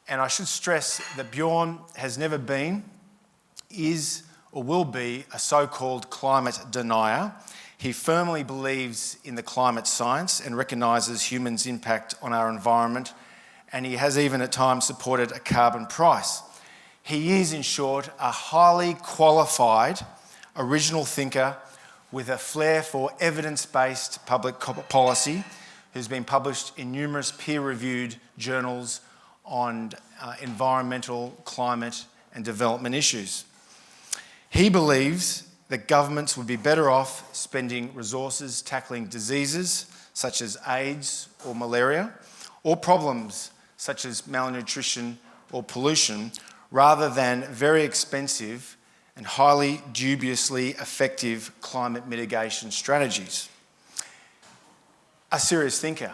And I should stress that Bjorn has never been, is, or will be a so-called climate denier. He firmly believes in the climate science and recognises humans' impact on our environment, and he has even at times supported a carbon price. He is, in short, a highly qualified original thinker with a flair for evidence-based public policy, who's been published in numerous peer-reviewed journals on environmental, climate and development issues. He believes that governments would be better off spending resources tackling diseases such as AIDS or malaria, or problems such as malnutrition or pollution, rather than very expensive and highly dubiously effective climate mitigation strategies. A serious thinker.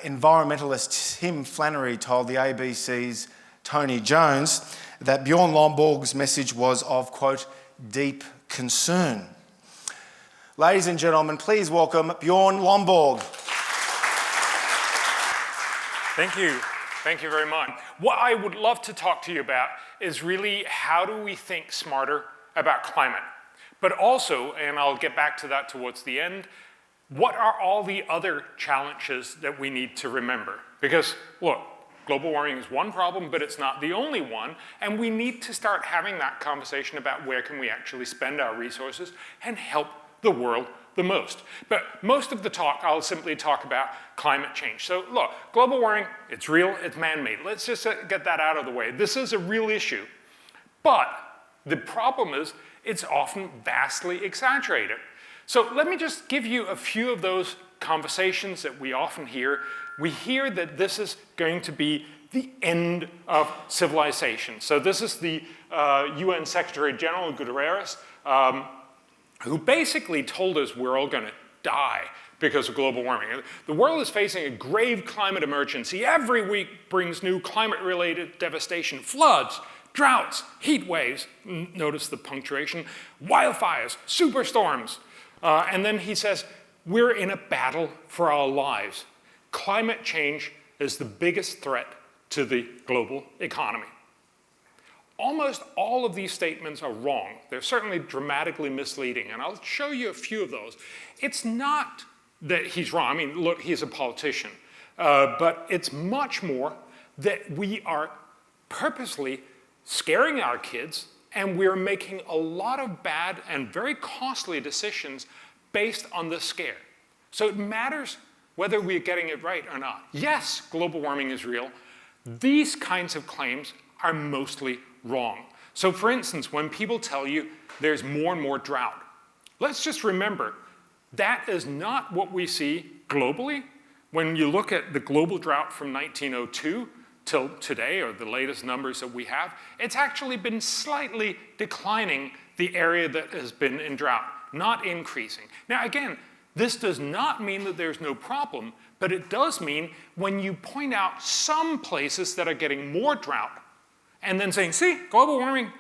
Environmentalist Tim Flannery told the ABC's Tony Jones that Bjorn Lomborg's message was of, quote, deep concern. Ladies and gentlemen, please welcome Bjorn Lomborg. Thank you. Thank you very much. What I would love to talk to you about is really how do we think smarter about climate? But also, and I'll get back to that towards the end, what are all the other challenges that we need to remember? Because, look, global warming is one problem, but it's not the only one, and we need to start having that conversation about where can we actually spend our resources and help the world the most. But most of the talk, I'll simply talk about climate change. So look, global warming, it's real, it's man-made. Let's just get that out of the way. This is a real issue. But the problem is it's often vastly exaggerated. So let me just give you a few of those conversations that we often hear. We hear that this is going to be the end of civilization. So this is the UN Secretary General Guterres, who basically told us we're all going to die because of global warming. The world is facing a grave climate emergency. Every week brings new climate-related devastation, floods, droughts, heat waves, notice the punctuation, wildfires, superstorms. And then he says, we're in a battle for our lives. Climate change is the biggest threat to the global economy. Almost all of these statements are wrong. They're certainly dramatically misleading, and I'll show you a few of those. It's not that he's wrong. I mean, look, he's a politician. But it's much more that we are purposely scaring our kids, and we're making a lot of bad and very costly decisions based on the scare. So it matters whether we're getting it right or not. Yes, global warming is real. These kinds of claims are mostly wrong. So for instance, when people tell you there's more and more drought, let's just remember that is not what we see globally. When you look at the global drought from 1902 till today, or the latest numbers that we have, it's actually been slightly declining the area that has been in drought, not increasing. Now again, this does not mean that there's no problem, but it does mean when you point out some places that are getting more drought, and then saying, see, global warming,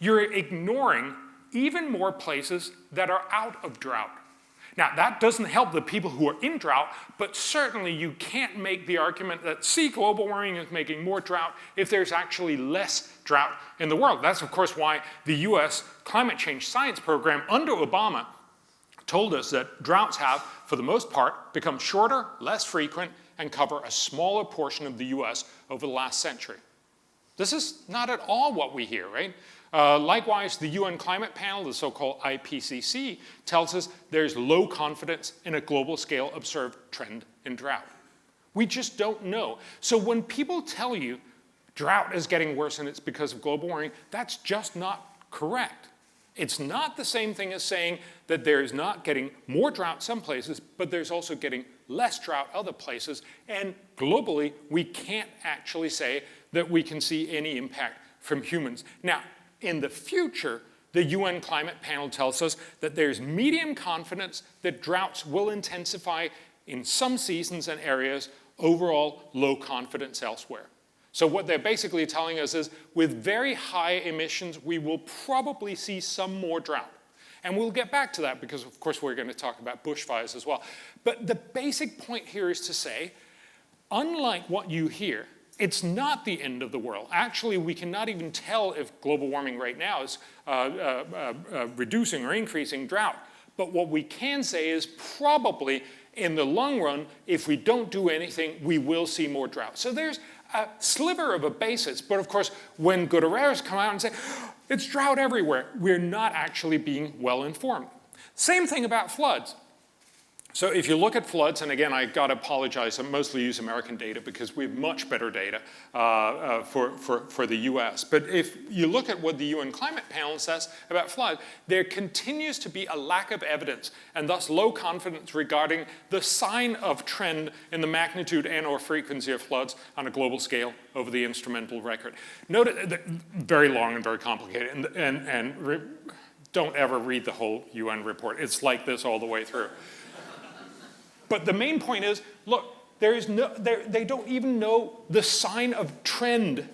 you're ignoring even more places that are out of drought. Now, that doesn't help the people who are in drought, but certainly you can't make the argument that, see, global warming is making more drought if there's actually less drought in the world. That's, of course, why the US climate change science program under Obama told us that droughts have, for the most part, become shorter, less frequent, and cover a smaller portion of the US over the last century. This is not at all what we hear, right? Likewise, the UN Climate Panel, the so-called IPCC, tells us there's low confidence in a global scale observed trend in drought. We just don't know. So when people tell you drought is getting worse and it's because of global warming, that's just not correct. It's not the same thing as saying that there's not getting more drought some places, but there's also getting less drought other places. And globally, we can't actually say that we can see any impact from humans. Now, in the future, the UN Climate Panel tells us that there's medium confidence that droughts will intensify in some seasons and areas, overall low confidence elsewhere. So what they're basically telling us is with very high emissions, we will probably see some more drought. And we'll get back to that because, of course, we're going to talk about bushfires as well. But the basic point here is to say, unlike what you hear, it's not the end of the world. Actually, we cannot even tell if global warming right now is reducing or increasing drought. But what we can say is probably in the long run, if we don't do anything, we will see more drought. So there's a sliver of a basis. But of course, when Guterres come out and say, it's drought everywhere, we're not actually being well informed. Same thing about floods. So if you look at floods, and again, I got to apologize, I mostly use American data because we have much better data for the US. But if you look at what the UN Climate Panel says about flood, there continues to be a lack of evidence and thus low confidence regarding the sign of trend in the magnitude and or frequency of floods on a global scale over the instrumental record. Note that very long and very complicated, and don't ever read the whole UN report. It's like this all the way through. But the main point is, look, they don't even know the sign of trend.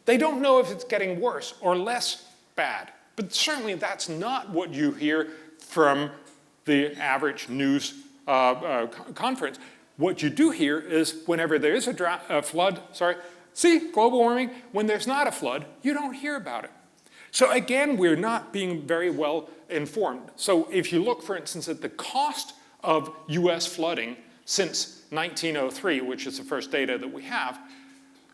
They don't know if it's getting worse or less bad. But certainly that's not what you hear from the average news conference. What you do hear is whenever there is a flood, see, global warming, when there's not a flood, you don't hear about it. So again, we're not being very well informed. So if you look, for instance, at the cost of US flooding since 1903, which is the first data that we have,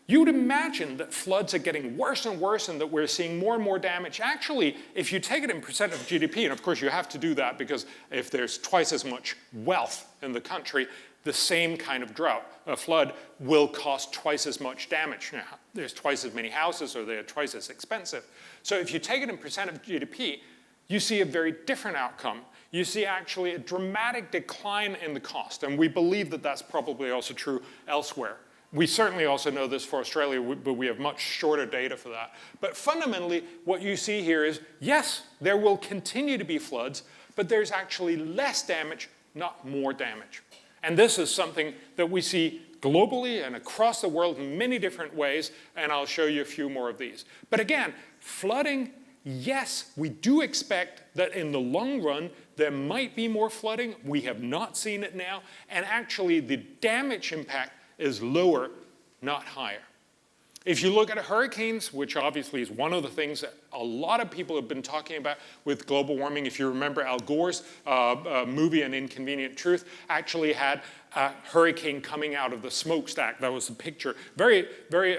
you would imagine that floods are getting worse and worse and that we're seeing more and more damage. Actually, if you take it in percent of GDP, and of course you have to do that because if there's twice as much wealth in the country, the same kind of drought, a flood, will cost twice as much damage. Now, there's twice as many houses or they're twice as expensive. So if you take it in percent of GDP, you see a very different outcome. You see actually a dramatic decline in the cost. And we believe that that's probably also true elsewhere. We certainly also know this for Australia, but we have much shorter data for that. But fundamentally, what you see here is, yes, there will continue to be floods, but there's actually less damage, not more damage. And this is something that we see globally and across the world in many different ways, and I'll show you a few more of these. But again, flooding, yes, we do expect that in the long run, there might be more flooding. We have not seen it now. And actually, the damage impact is lower, not higher. If you look at hurricanes, which obviously is one of the things that a lot of people have been talking about with global warming, if you remember Al Gore's movie, An Inconvenient Truth, actually had a hurricane coming out of the smokestack. That was the picture. Very, very,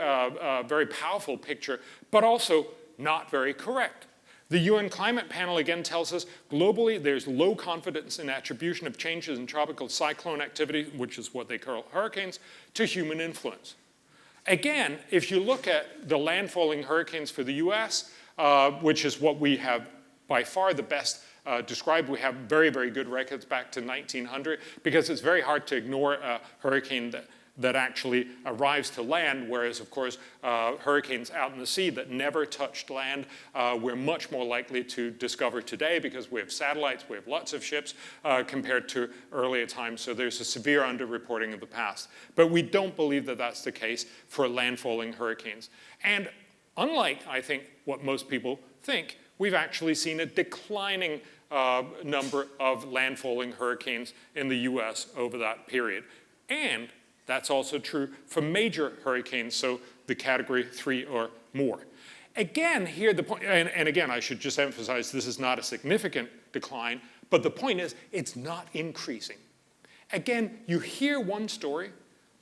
very powerful picture, but also not very correct. The UN Climate Panel again tells us globally there's low confidence in attribution of changes in tropical cyclone activity, which is what they call hurricanes, to human influence. Again, if you look at the landfalling hurricanes for the US, which is what we have by far the best described, we have very, very good records back to 1900, because it's very hard to ignore a hurricane that actually arrives to land, whereas, of course, hurricanes out in the sea that never touched land, we're much more likely to discover today because we have satellites, we have lots of ships compared to earlier times, so there's a severe underreporting of the past. But we don't believe that that's the case for landfalling hurricanes. And unlike, I think, what most people think, we've actually seen a declining number of landfalling hurricanes in the US over that period. And that's also true for major hurricanes, so the category 3 or more. Again, here the point, and again, I should just emphasize this is not a significant decline, but the point is it's not increasing. Again, you hear one story,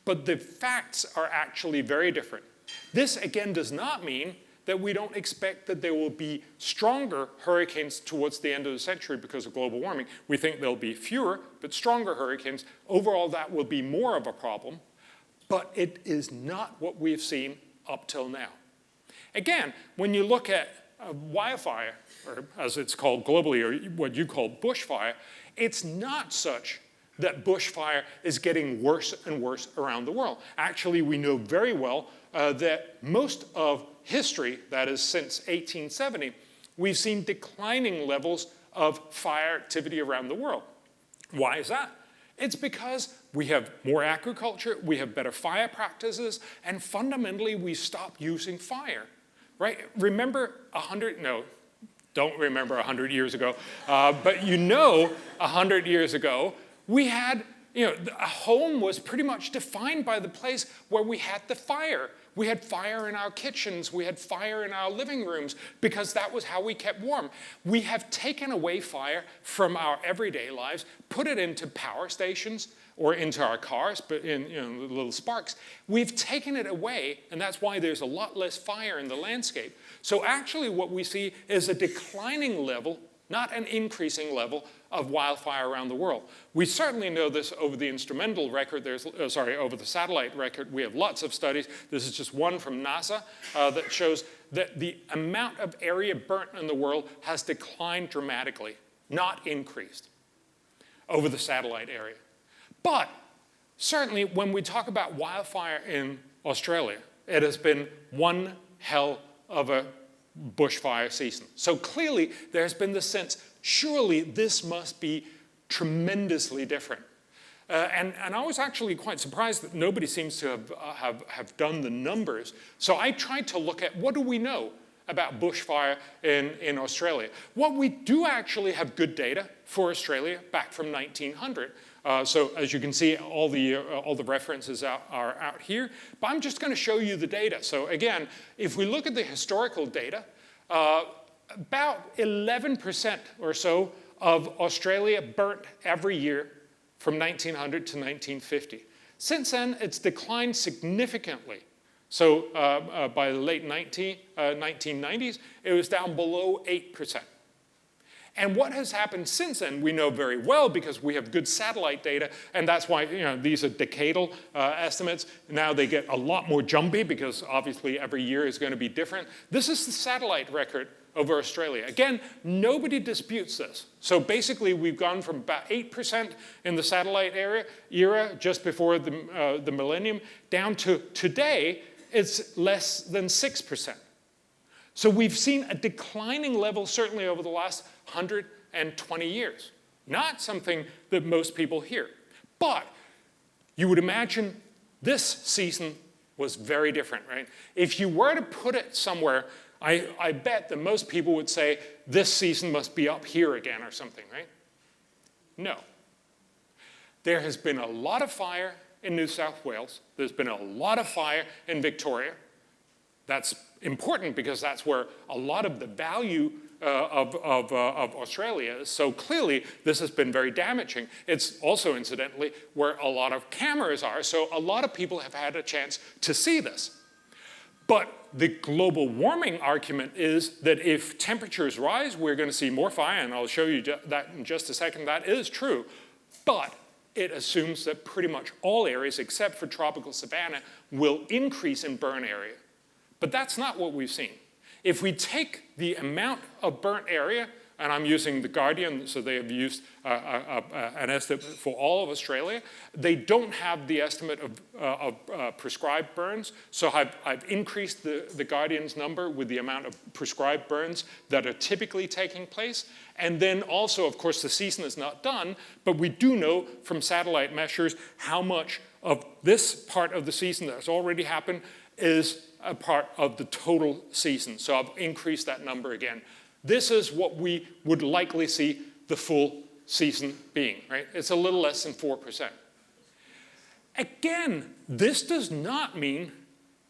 but the facts are actually very different. This, again, does not mean that we don't expect that there will be stronger hurricanes towards the end of the century because of global warming. We think there'll be fewer, but stronger hurricanes. Overall, that will be more of a problem, but it is not what we've seen up till now. Again, when you look at wildfire, or as it's called globally, or what you call bushfire, it's not such that bushfire is getting worse and worse around the world. Actually, we know very well that most of history, that is since 1870, we've seen declining levels of fire activity around the world. Why is that? It's because we have more agriculture, we have better fire practices, and fundamentally we stop using fire, right? Remember don't remember 100 years ago, but 100 years ago, we had, a home was pretty much defined by the place where we had the fire. We had fire in our kitchens. We had fire in our living rooms because that was how we kept warm. We have taken away fire from our everyday lives, put it into power stations or into our cars, but in little sparks. We've taken it away, and that's why there's a lot less fire in the landscape. So actually what we see is a declining level, not an increasing level, of wildfire around the world. We certainly know this over the instrumental record. Over the satellite record. We have lots of studies. This is just one from NASA that shows that the amount of area burnt in the world has declined dramatically, not increased, over the satellite area. But certainly when we talk about wildfire in Australia, it has been one hell of a bushfire season. So clearly there's been the sense, surely this must be tremendously different. And I was actually quite surprised that nobody seems to have done the numbers. So I tried to look at what do we know about bushfire in Australia. Well, we do actually have good data for Australia back from 1900. So as you can see, all the references are out here. But I'm just going to show you the data. So again, if we look at the historical data, about 11% or so of Australia burnt every year from 1900 to 1950. Since then, it's declined significantly. So by the late 1990s, it was down below 8%. And what has happened since then, we know very well because we have good satellite data, and that's why these are decadal estimates. Now they get a lot more jumpy because obviously every year is going to be different. This is the satellite record over Australia. Again, nobody disputes this. So basically we've gone from about 8% in the satellite era just before the millennium down to today, it's less than 6%. So we've seen a declining level certainly over the last 120 years. Not something that most people hear. But you would imagine this season was very different, right? If you were to put it somewhere, I bet that most people would say this season must be up here again or something, right? No. There has been a lot of fire in New South Wales. There's been a lot of fire in Victoria. That's important because that's where a lot of the value of Australia is. So clearly, this has been very damaging. It's also, incidentally, where a lot of cameras are. So a lot of people have had a chance to see this. But the global warming argument is that if temperatures rise, we're going to see more fire, and I'll show you that in just a second. That is true. But it assumes that pretty much all areas, except for tropical savanna, will increase in burn area. But that's not what we've seen. If we take the amount of burnt area, and I'm using The Guardian, so they have used an estimate for all of Australia. They don't have the estimate of prescribed burns, so I've increased the Guardian's number with the amount of prescribed burns that are typically taking place. And then also, of course, the season is not done, but we do know from satellite measures how much of this part of the season that has already happened is a part of the total season. So I've increased that number again. This is what we would likely see the full season being, right? It's a little less than 4%. Again, this does not mean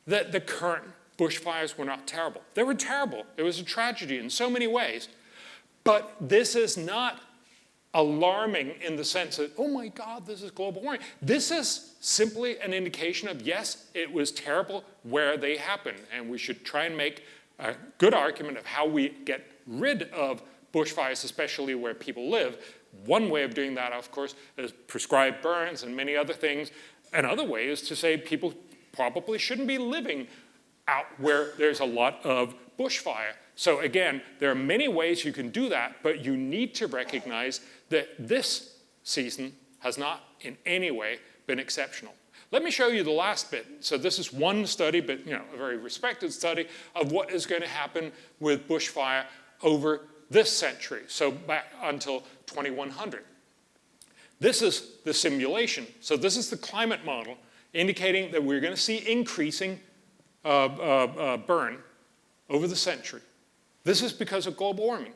that the current bushfires were not terrible. They were terrible. It was a tragedy in so many ways. But this is not alarming in the sense that, oh my God, this is global warming. This is simply an indication of, yes, it was terrible where they happened, and we should try and make a good argument of how we get rid of bushfires, especially where people live. One way of doing that, of course, is prescribed burns and many other things. Another way is to say people probably shouldn't be living out where there's a lot of bushfire. So again, there are many ways you can do that, but you need to recognize that this season has not in any way been exceptional. Let me show you the last bit. So this is one study, but a very respected study of what is going to happen with bushfire over this century, so back until 2100. This is the simulation. So this is the climate model indicating that we're going to see increasing burn over the century. This is because of global warming.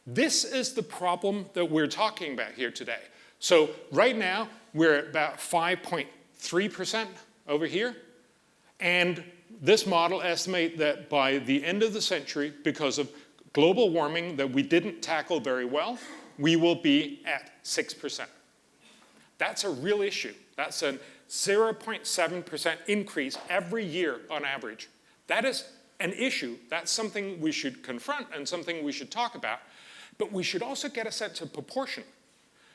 This is the problem that we're talking about here today. So right now, we're at about 5.3% over here. And this model estimates that by the end of the century, because of global warming that we didn't tackle very well, we will be at 6%. That's a real issue. That's a 0.7% increase every year on average. That is an issue. That's something we should confront and something we should talk about. But we should also get a sense of proportion.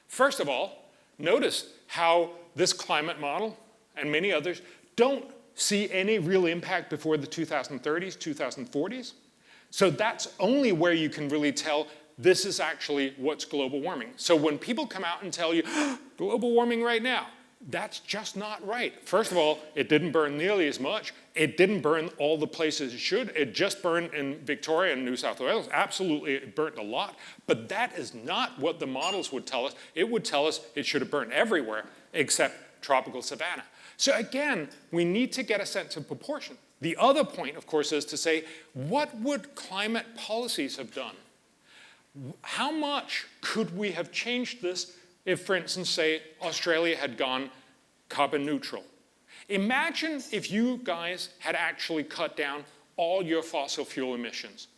First of all, notice how this climate model and many others don't see any real impact before the 2030s, 2040s. So that's only where you can really tell this is actually what's global warming. So when people come out and tell you, global warming right now, that's just not right. First of all, it didn't burn nearly as much. It didn't burn all the places it should. It just burned in Victoria and New South Wales. Absolutely, it burnt a lot. But that is not what the models would tell us. It would tell us it should have burned everywhere except tropical savanna. So again, we need to get a sense of proportion. The other point, of course, is to say, what would climate policies have done? How much could we have changed this if, for instance, say, Australia had gone carbon neutral? Imagine if you guys had actually cut down all your fossil fuel emissions.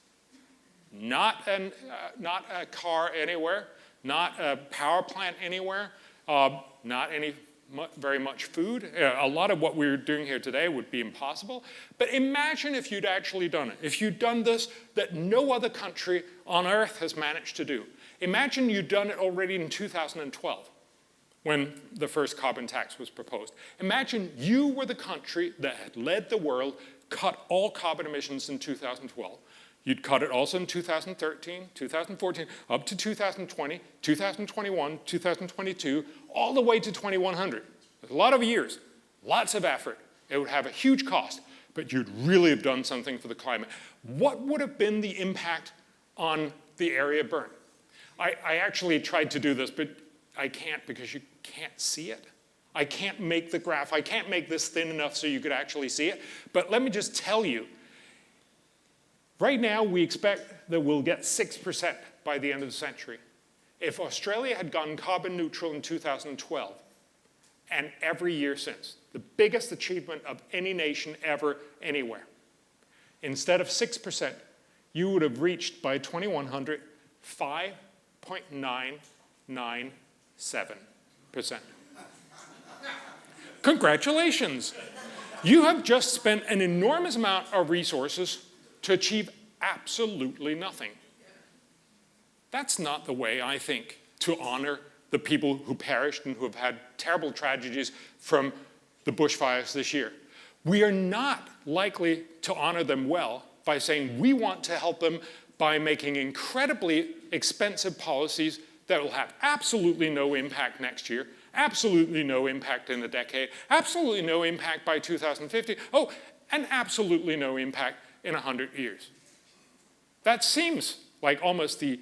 Not a car anywhere, not a power plant anywhere, not very much food. A lot of what we're doing here today would be impossible. But imagine if you'd actually done it. If you'd done this that no other country on Earth has managed to do. Imagine you'd done it already in 2012 when the first carbon tax was proposed. Imagine you were the country that had led the world, cut all carbon emissions in 2012. You'd cut it also in 2013, 2014, up to 2020, 2021, 2022, all the way to 2100. There's a lot of years, lots of effort. It would have a huge cost, but you'd really have done something for the climate. What would have been the impact on the area burned? I actually tried to do this, but I can't because you can't see it. I can't make the graph. I can't make this thin enough so you could actually see it. But let me just tell you, right now, we expect that we'll get 6% by the end of the century. If Australia had gone carbon neutral in 2012, and every year since, the biggest achievement of any nation ever, anywhere, instead of 6%, you would have reached by 2100 5.997%. Congratulations. You have just spent an enormous amount of resources to achieve absolutely nothing. That's not the way, I think, to honor the people who perished and who have had terrible tragedies from the bushfires this year. We are not likely to honor them well by saying we want to help them by making incredibly expensive policies that will have absolutely no impact next year, absolutely no impact in a decade, absolutely no impact by 2050, and absolutely no impact in 100 years. That seems like almost the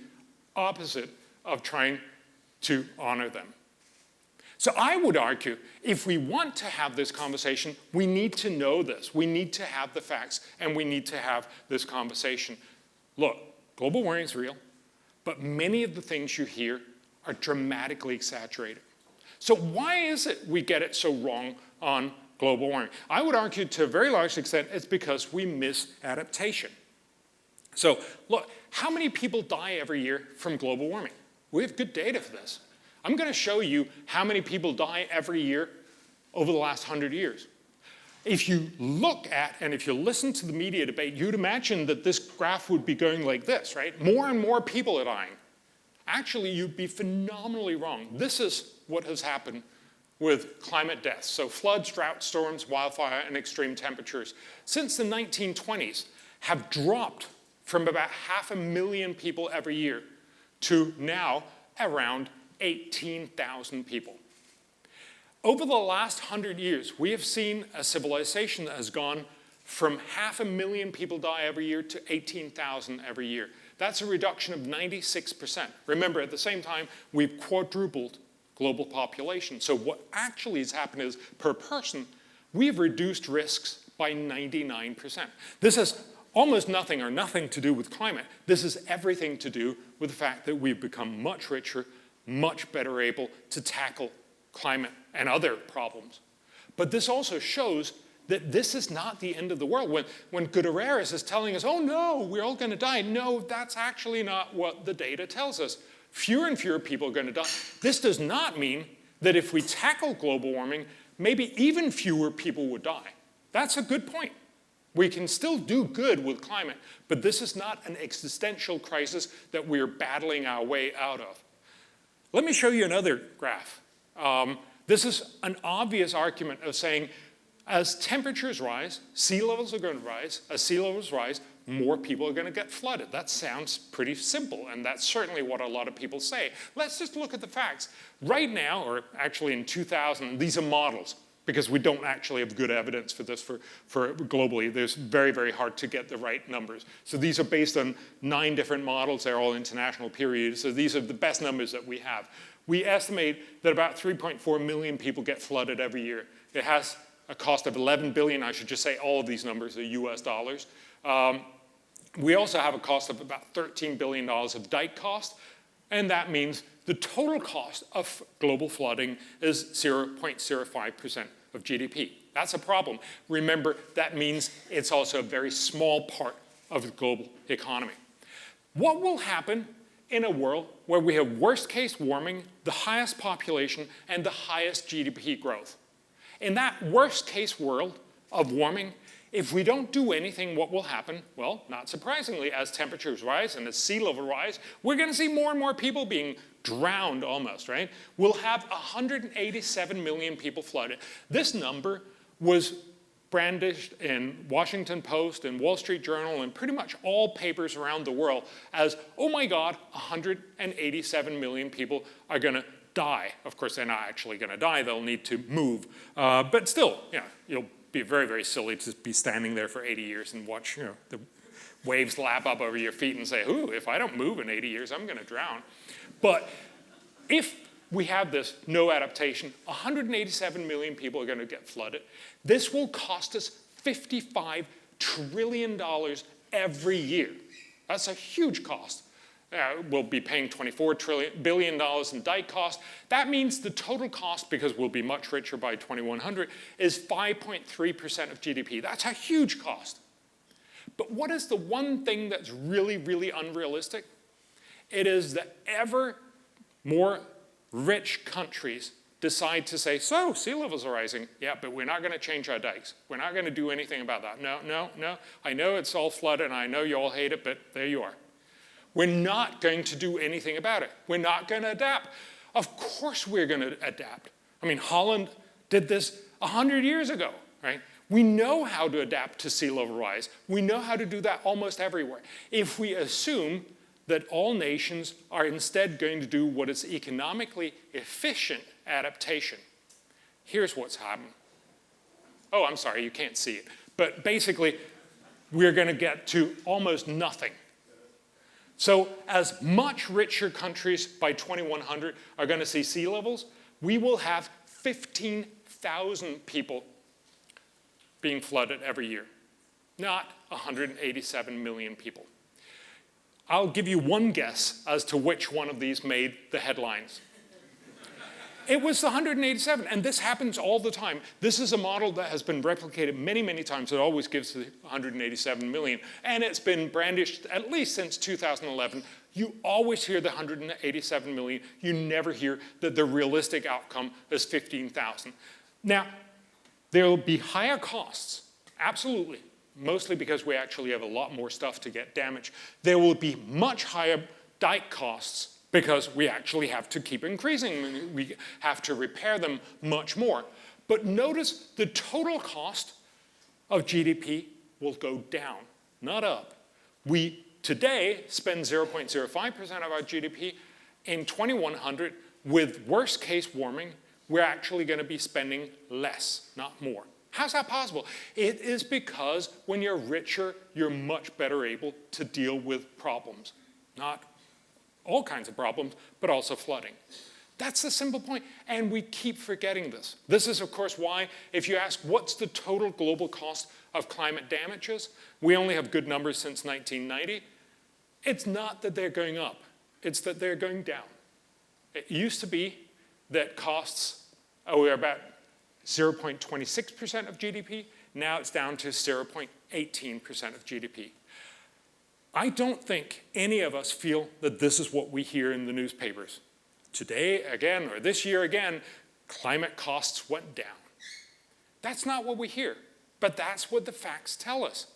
opposite of trying to honor them. So I would argue, if we want to have this conversation, we need to know this. We need to have the facts, and we need to have this conversation. Look, global warming is real, but many of the things you hear are dramatically exaggerated. So why is it we get it so wrong on global warming? I would argue to a very large extent it's because we miss adaptation. So look, how many people die every year from global warming? We have good data for this. I'm going to show you how many people die every year over the last 100 years. If you look at, and if you listen to the media debate, you'd imagine that this graph would be going like this, right? More and more people are dying. Actually, you'd be phenomenally wrong. This is what has happened with climate deaths. So floods, drought, storms, wildfire, and extreme temperatures since the 1920s have dropped from about 500,000 people every year to now around 18,000 people. Over the last 100 years, we have seen a civilization that has gone from 500,000 people die every year to 18,000 every year. That's a reduction of 96%. Remember, at the same time, we've quadrupled global population. So what actually has happened is, per person, we've reduced risks by 99%. This has almost nothing or nothing to do with climate. This has everything to do with the fact that we've become much richer, much better able to tackle climate and other problems. But this also shows that this is not the end of the world. When Guterres is telling us, oh no, we're all going to die. No, that's actually not what the data tells us. Fewer and fewer people are going to die. This does not mean that if we tackle global warming, maybe even fewer people would die. That's a good point. We can still do good with climate, but this is not an existential crisis that we're battling our way out of. Let me show you another graph. This is an obvious argument of saying, as temperatures rise, sea levels are going to rise. As sea levels rise, more people are going to get flooded. That sounds pretty simple, and that's certainly what a lot of people say. Let's just look at the facts. Right now, or actually in 2000, these are models, because we don't actually have good evidence for this for globally. There's very, very hard to get the right numbers. So these are based on 9 different models. They're all international periods. So these are the best numbers that we have. We estimate that about 3.4 million people get flooded every year. It has a cost of 11 billion. I should just say all of these numbers are US dollars. We also have a cost of about $13 billion of dike cost, and that means the total cost of global flooding is 0.05% of GDP. That's a problem. Remember, that means it's also a very small part of the global economy. What will happen in a world where we have worst case warming, the highest population, and the highest GDP growth? In that worst case world of warming, if we don't do anything, what will happen? Well, not surprisingly, as temperatures rise and as sea level rise, we're going to see more and more people being drowned almost, right? We'll have 187 million people flooded. This number was brandished in Washington Post and Wall Street Journal and pretty much all papers around the world as, oh my God, 187 million people are going to die. Of course, they're not actually going to die. They'll need to move. But still, you'll be very, very silly to be standing there for 80 years and watch the waves lap up over your feet and say, ooh, if I don't move in 80 years, I'm going to drown. But if we have this no adaptation, 187 million people are going to get flooded. This will cost us $55 trillion every year. That's a huge cost. We'll be paying $24 billion in dike cost. That means the total cost, because we'll be much richer by 2100, is 5.3% of GDP. That's a huge cost. But what is the one thing that's really, really unrealistic? It is that ever more rich countries decide to say, so, sea levels are rising. Yeah, but we're not going to change our dikes. We're not going to do anything about that. No, no, no. I know it's all flooded, and I know you all hate it, but there you are. We're not going to do anything about it. We're not going to adapt. Of course we're going to adapt. I mean, Holland did this 100 years ago, right? We know how to adapt to sea level rise. We know how to do that almost everywhere. If we assume that all nations are instead going to do what is economically efficient adaptation, here's what's happening. Oh, I'm sorry, you can't see it. But basically, we're going to get to almost nothing. So as much richer countries by 2100 are going to see sea levels, we will have 15,000 people being flooded every year, not 187 million people. I'll give you one guess as to which one of these made the headlines. It was the 187, and this happens all the time. This is a model that has been replicated many, many times. It always gives the 187 million, and it's been brandished at least since 2011. You always hear the 187 million. You never hear that the realistic outcome is 15,000. Now, there will be higher costs, absolutely, mostly because we actually have a lot more stuff to get damaged. There will be much higher dike costs because we actually have to keep increasing. We have to repair them much more. But notice the total cost of GDP will go down, not up. We today spend 0.05% of our GDP. In 2100, with worst case warming, we're actually going to be spending less, not more. How's that possible? It is because when you're richer, you're much better able to deal with problems. Not all kinds of problems, but also flooding. That's the simple point, and we keep forgetting this. This is, of course, why, if you ask what's the total global cost of climate damages, we only have good numbers since 1990. It's not that they're going up, it's that they're going down. It used to be that costs were about 0.26% of GDP. Now it's down to 0.18% of GDP. I don't think any of us feel that this is what we hear in the newspapers. Today, again, or this year again, climate costs went down. That's not what we hear, but that's what the facts tell us.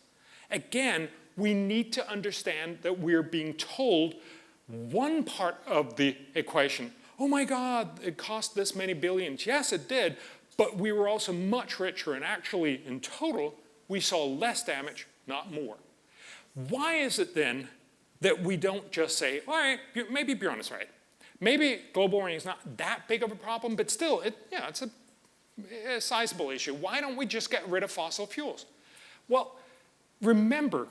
Again, we need to understand that we're being told one part of the equation. Oh my God, it cost this many billions. Yes, it did, but we were also much richer, and actually, in total, we saw less damage, not more. Why is it then that we don't just say, all right, maybe Bjorn is right. Maybe global warming is not that big of a problem, but still, it's a sizable issue. Why don't we just get rid of fossil fuels? Well, remember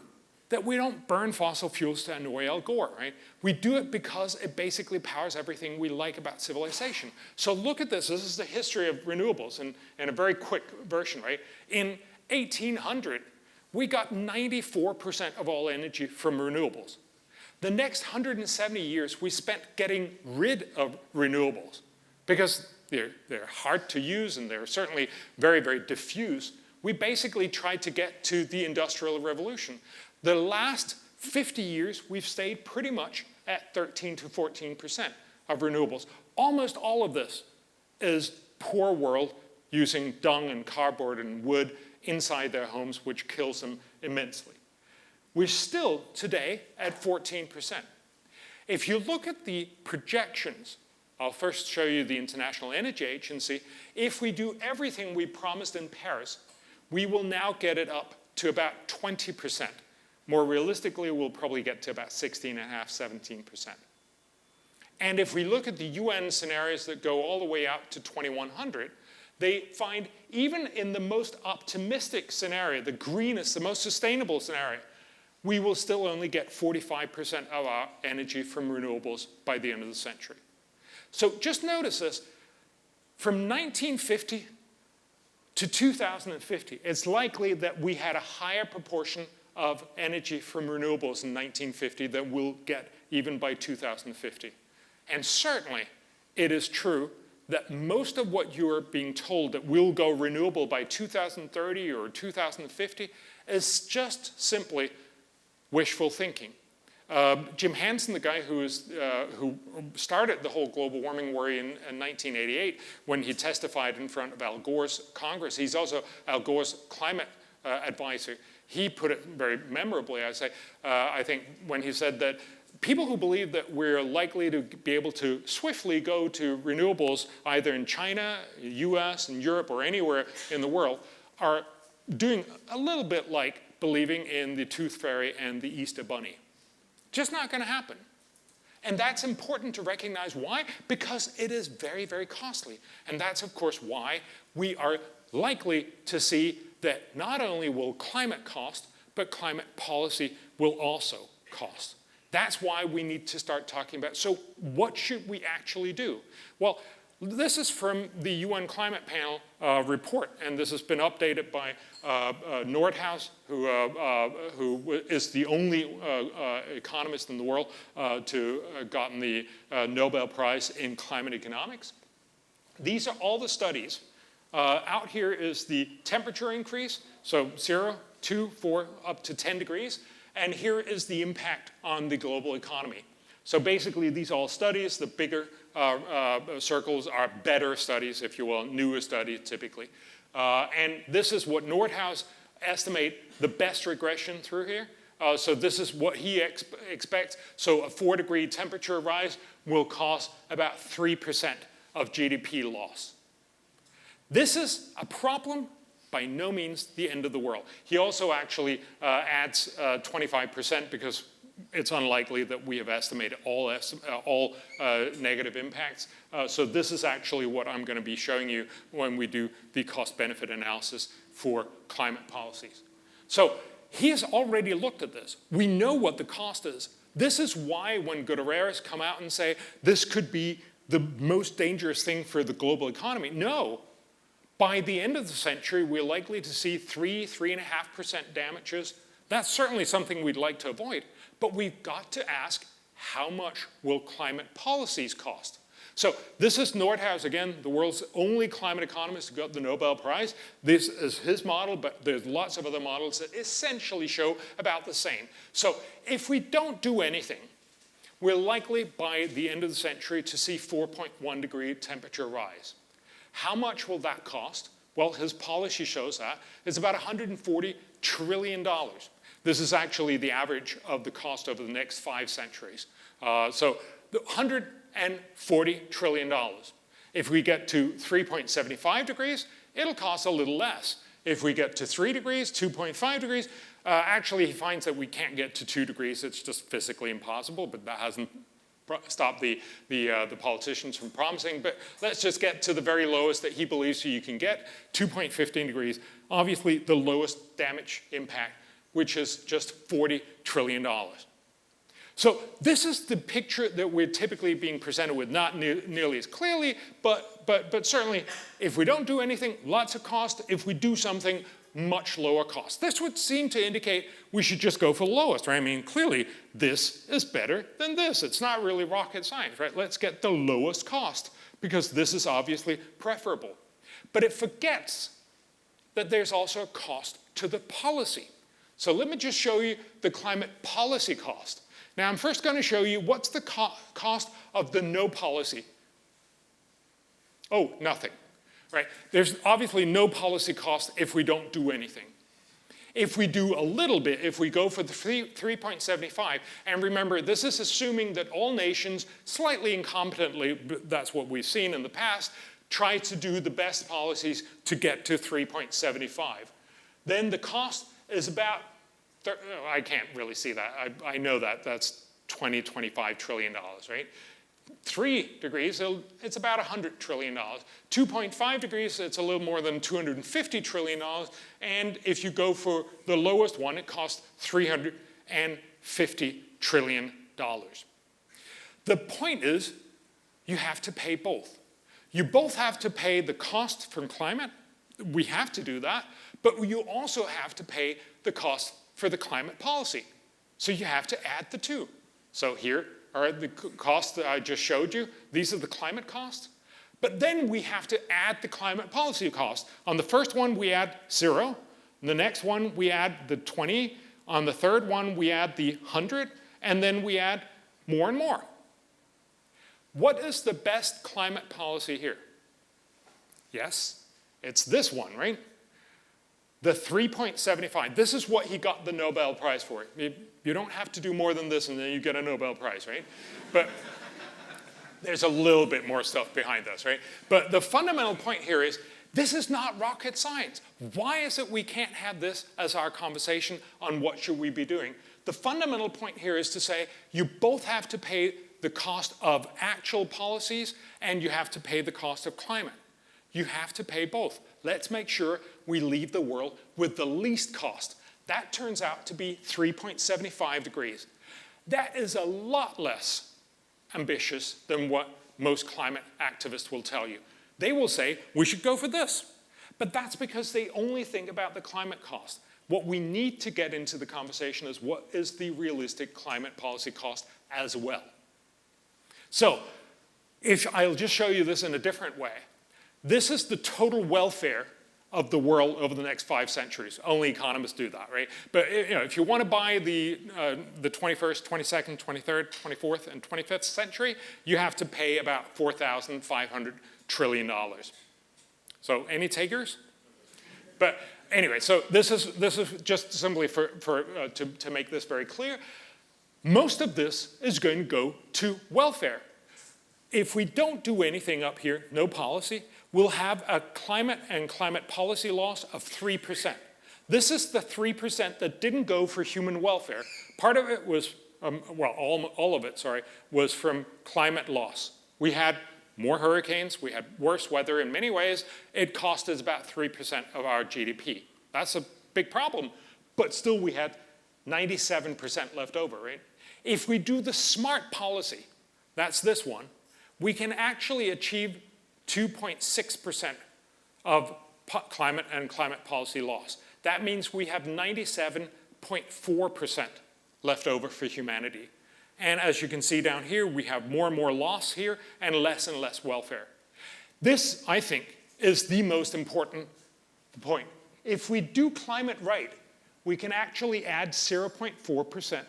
that we don't burn fossil fuels to annoy Al Gore, right? We do it because it basically powers everything we like about civilization. So look at this. This is the history of renewables in a very quick version, right? In 1800, we got 94% of all energy from renewables. The next 170 years, we spent getting rid of renewables because they're hard to use and they're certainly very, very diffuse. We basically tried to get to the Industrial Revolution. The last 50 years, we've stayed pretty much at 13 to 14% of renewables. Almost all of this is poor world using dung and cardboard and wood inside their homes, which kills them immensely. We're still, today, at 14%. If you look at the projections, I'll first show you the International Energy Agency. If we do everything we promised in Paris, we will now get it up to about 20%. More realistically, we'll probably get to about 16.5%, 17%. And if we look at the UN scenarios that go all the way out to 2100, they find even in the most optimistic scenario, the greenest, the most sustainable scenario, we will still only get 45% of our energy from renewables by the end of the century. So just notice this. From 1950 to 2050, it's likely that we had a higher proportion of energy from renewables in 1950 than we'll get even by 2050. And certainly, it is true that most of what you're being told that will go renewable by 2030 or 2050 is just simply wishful thinking. Jim Hansen, the guy who started the whole global warming worry in 1988 when he testified in front of Al Gore's Congress, he's also Al Gore's climate advisor. He put it very memorably, I think, when he said that people who believe that we're likely to be able to swiftly go to renewables either in China, US, and Europe, or anywhere in the world are doing a little bit like believing in the tooth fairy and the Easter bunny. Just not going to happen. And that's important to recognize. Why? Because it is very, very costly. And that's, of course, why we are likely to see that not only will climate cost, but climate policy will also cost. That's why we need to start talking about, so what should we actually do? Well, this is from the UN Climate Panel report, and this has been updated by Nordhaus, who is the only economist in the world to have gotten the Nobel Prize in climate economics. These are all the studies. Out here is the temperature increase, so 0, 2, 4, up to 10 degrees. And here is the impact on the global economy. So basically, these are all studies. The bigger circles are better studies, if you will, newer studies typically. And this is what Nordhaus estimate the best regression through here. So this is what he expects. So a 4-degree temperature rise will cost about 3% of GDP loss. This is a problem, by no means the end of the world. He also actually adds 25% because it's unlikely that we have estimated all negative impacts. So this is actually what I'm going to be showing you when we do the cost-benefit analysis for climate policies. So he has already looked at this. We know what the cost is. This is why when Guterres come out and say this could be the most dangerous thing for the global economy, no. By the end of the century, we're likely to see 3.5% damages. That's certainly something we'd like to avoid. But we've got to ask, how much will climate policies cost? So this is Nordhaus, again, the world's only climate economist who got the Nobel Prize. This is his model, but there's lots of other models that essentially show about the same. So if we don't do anything, we're likely by the end of the century to see 4.1 degree temperature rise. How much will that cost? Well, his policy shows that. It's about $140 trillion. This is actually the average of the cost over the next 5 centuries. So $140 trillion. If we get to 3.75 degrees, it'll cost a little less. If we get to 3 degrees, 2.5 degrees, actually he finds that we can't get to 2 degrees. It's just physically impossible, but that hasn't stopped the politicians from promising. But let's just get to the very lowest that he believes you can get, 2.15 degrees. Obviously the lowest damage impact, which is just $40 trillion. So this is the picture that we're typically being presented with, not nearly as clearly, but certainly if we don't do anything, lots of cost. If we do something, much lower cost. This would seem to indicate we should just go for the lowest, right? I mean, clearly this is better than this. It's not really rocket science, right? Let's get the lowest cost because this is obviously preferable. But it forgets that there's also a cost to the policy. So let me just show you the climate policy cost. Now, I'm first going to show you what's the cost of the no policy. Oh, nothing, right? There's obviously no policy cost if we don't do anything. If we do a little bit, if we go for the 3.75, and remember, this is assuming that all nations, slightly incompetently, but that's what we've seen in the past, try to do the best policies to get to 3.75. Then the cost is about, I can't really see that. I know that. That's $25 trillion, right? 3 degrees, it's about $100 trillion. 2.5 degrees, it's a little more than $250 trillion. And if you go for the lowest one, it costs $350 trillion. The point is, you have to pay both. You both have to pay the cost from climate. We have to do that. But you also have to pay the cost for the climate policy. So you have to add the two. So here are the costs that I just showed you. These are the climate costs. But then we have to add the climate policy cost. On the first one, we add 0. On the next one, we add the 20. On the third one, we add the 100. And then we add more and more. What is the best climate policy here? Yes, it's this one, right? The 3.75, this is what he got the Nobel Prize for. You don't have to do more than this and then you get a Nobel Prize, right? But there's a little bit more stuff behind this, right? But the fundamental point here is this is not rocket science. Why is it we can't have this as our conversation on what should we be doing? The fundamental point here is to say you both have to pay the cost of actual policies and you have to pay the cost of climate. You have to pay both. Let's make sure we leave the world with the least cost. That turns out to be 3.75 degrees. That is a lot less ambitious than what most climate activists will tell you. They will say, we should go for this. But that's because they only think about the climate cost. What we need to get into the conversation is what is the realistic climate policy cost as well. So, I'll just show you this in a different way. This is the total welfare of the world over the next 5 centuries. Only economists do that, right? But if you want to buy the 21st, 22nd, 23rd, 24th, and 25th century, you have to pay about $4,500 trillion. So any takers? But anyway, so this is just simply to make this very clear. Most of this is going to go to welfare. If we don't do anything up here, no policy, we'll have a climate and climate policy loss of 3%. This is the 3% that didn't go for human welfare. Part of it was, all of it, sorry, was from climate loss. We had more hurricanes, we had worse weather in many ways. It cost us about 3% of our GDP. That's a big problem, but still we had 97% left over, right? If we do the smart policy, that's this one, we can actually achieve 2.6% of climate and climate policy loss. That means we have 97.4% left over for humanity. And as you can see down here, we have more and more loss here and less welfare. This, I think, is the most important point. If we do climate right, we can actually add 0.4%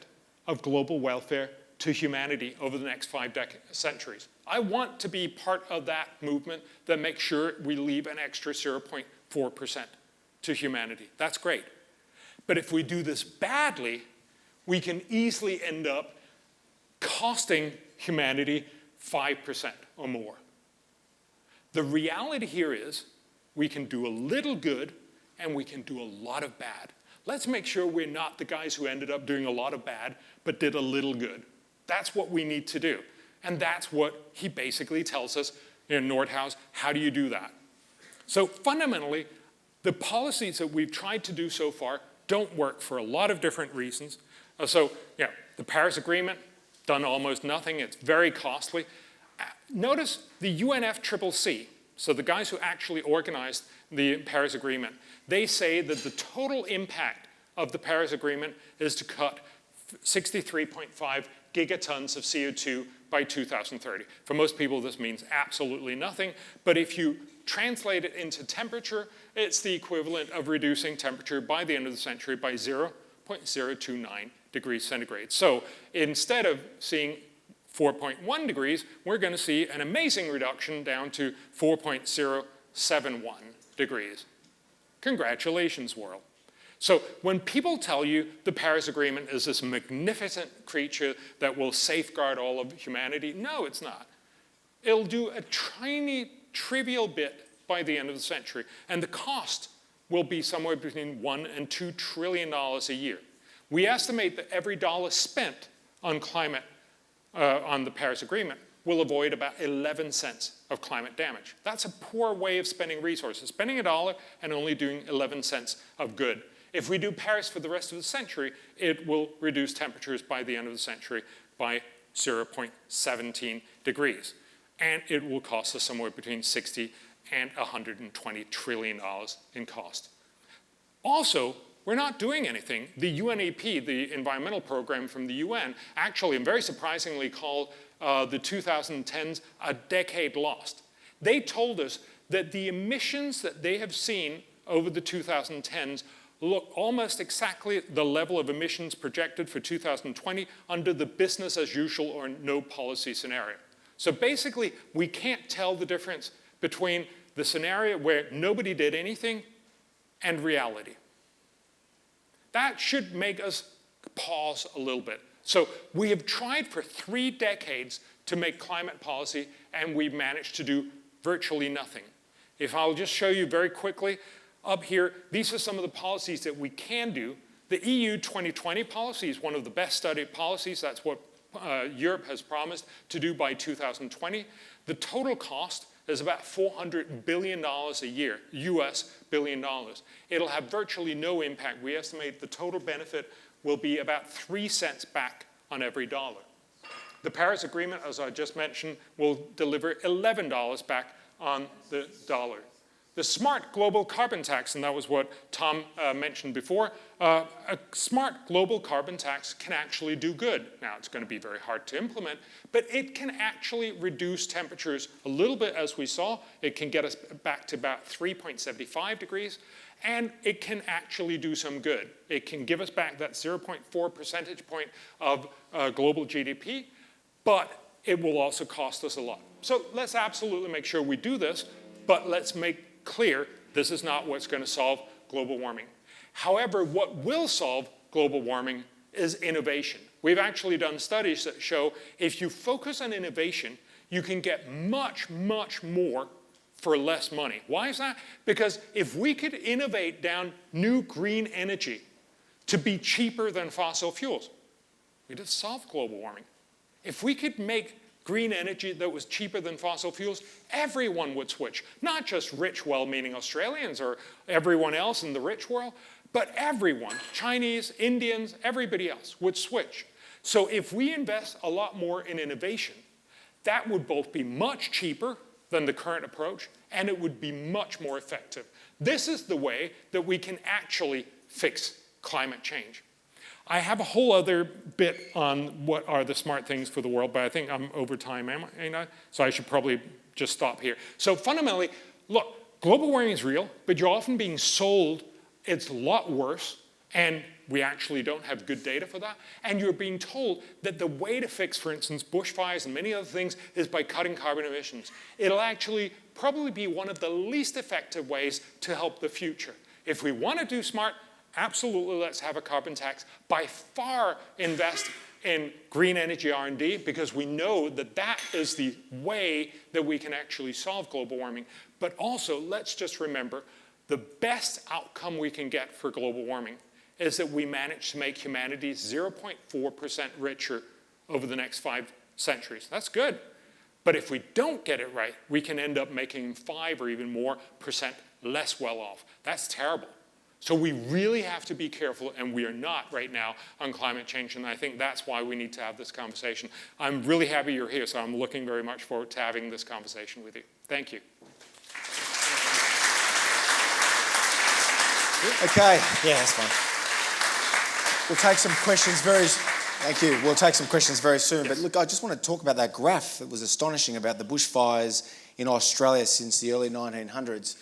of global welfare to humanity over the next 5 centuries. I want to be part of that movement that makes sure we leave an extra 0.4% to humanity. That's great. But if we do this badly, we can easily end up costing humanity 5% or more. The reality here is we can do a little good and we can do a lot of bad. Let's make sure we're not the guys who ended up doing a lot of bad but did a little good. That's what we need to do. And that's what he basically tells us in Nordhaus. How do you do that? So fundamentally, the policies that we've tried to do so far don't work for a lot of different reasons. The Paris Agreement, done almost nothing. It's very costly. Notice the UNFCCC, so the guys who actually organized the Paris Agreement, they say that the total impact of the Paris Agreement is to cut 63.5 gigatons of CO2 by 2030. For most people, this means absolutely nothing. But if you translate it into temperature, it's the equivalent of reducing temperature by the end of the century by 0.029 degrees centigrade. So instead of seeing 4.1 degrees, we're going to see an amazing reduction down to 4.071 degrees. Congratulations, world. So when people tell you the Paris Agreement is this magnificent creature that will safeguard all of humanity, no, it's not. It'll do a tiny, trivial bit by the end of the century, and the cost will be somewhere between $1 and $2 trillion a year. We estimate that every dollar spent on climate, on the Paris Agreement, will avoid about 11 cents of climate damage. That's a poor way of spending resources, spending $1 and only doing 11 cents of good. If we do Paris for the rest of the century, it will reduce temperatures by the end of the century by 0.17 degrees. And it will cost us somewhere between $60 and $120 trillion in cost. Also, we're not doing anything. The UNEP, the environmental program from the UN, actually, and very surprisingly, called the 2010s a decade lost. They told us that the emissions that they have seen over the 2010s look almost exactly the level of emissions projected for 2020 under the business as usual or no policy scenario. So basically, we can't tell the difference between the scenario where nobody did anything and reality. That should make us pause a little bit. So we have tried for 3 decades to make climate policy, and we've managed to do virtually nothing. If I'll just show you very quickly, up here, these are some of the policies that we can do. The EU 2020 policy is one of the best studied policies. That's what Europe has promised to do by 2020. The total cost is about $400 billion a year, US billion dollars. It'll have virtually no impact. We estimate the total benefit will be about 3 cents back on every dollar. The Paris Agreement, as I just mentioned, will deliver $11 back on the dollar. The smart global carbon tax, and that was what Tom mentioned before, a smart global carbon tax can actually do good. Now, it's going to be very hard to implement, but it can actually reduce temperatures a little bit, as we saw. It can get us back to about 3.75 degrees, and it can actually do some good. It can give us back that 0.4 percentage point of global GDP, but it will also cost us a lot. So let's absolutely make sure we do this, but let's make clear this is not what's going to solve global warming. However, what will solve global warming is innovation. We've actually done studies that show if you focus on innovation, you can get much, much more for less money. Why is that? Because if we could innovate down new green energy to be cheaper than fossil fuels, we'd have solved global warming. If we could make green energy that was cheaper than fossil fuels, everyone would switch. Not just rich, well-meaning Australians or everyone else in the rich world, but everyone, Chinese, Indians, everybody else would switch. So if we invest a lot more in innovation, that would both be much cheaper than the current approach, and it would be much more effective. This is the way that we can actually fix climate change. I have a whole other bit on what are the smart things for the world, but I think I'm over time, ain't I? So I should probably just stop here. So fundamentally, look, global warming is real, but you're often being sold it's a lot worse, and we actually don't have good data for that. And you're being told that the way to fix, for instance, bushfires and many other things is by cutting carbon emissions. It'll actually probably be one of the least effective ways to help the future. If we want to do smart, absolutely let's have a carbon tax. By far invest in green energy R&D, because we know that that is the way that we can actually solve global warming. But also, let's just remember, the best outcome we can get for global warming is that we manage to make humanity 0.4% richer over the next 5 centuries. That's good. But if we don't get it right, we can end up making 5 or even more percent less well off. That's terrible. So we really have to be careful, and we are not right now on climate change, and I think that's why we need to have this conversation. I'm really happy you're here, so I'm looking very much forward to having this conversation with you. Thank you. Okay, yeah, that's fine. We'll take some questions thank you. We'll take some questions very soon. But look, I just want to talk about that graph that was astonishing about the bushfires in Australia since the early 1900s,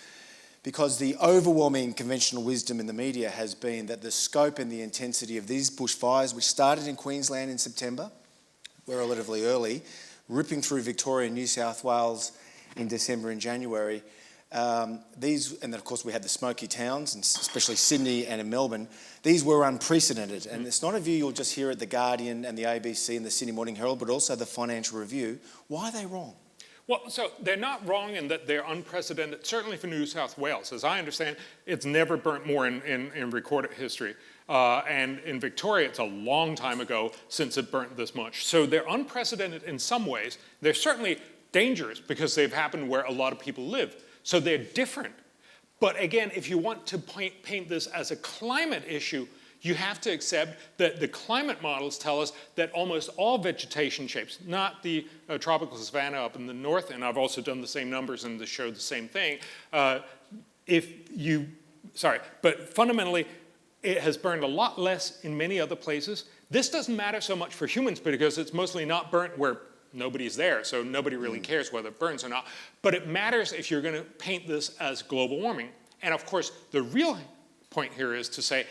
because the overwhelming conventional wisdom in the media has been that the scope and the intensity of these bushfires, which started in Queensland in September, were relatively early, ripping through Victoria and New South Wales in December and January, and then of course we had the smoky towns, and especially Sydney and in Melbourne. These were unprecedented, and it's not a view you'll just hear at The Guardian and the ABC and the Sydney Morning Herald, but also the Financial Review. Why are they wrong? Well, so they're not wrong in that they're unprecedented, certainly for New South Wales. As I understand, it's never burnt more in recorded history. And in Victoria, it's a long time ago since it burnt this much. So they're unprecedented in some ways. They're certainly dangerous because they've happened where a lot of people live. So they're different. But again, if you want to paint this as a climate issue, you have to accept that the climate models tell us that almost all vegetation shapes, not the tropical savanna up in the north, and I've also done the same numbers and they show the same thing, but fundamentally, it has burned a lot less in many other places. This doesn't matter so much for humans because it's mostly not burnt where nobody's there, so nobody really cares whether it burns or not. But it matters if you're going to paint this as global warming. And of course, the real point here is to say,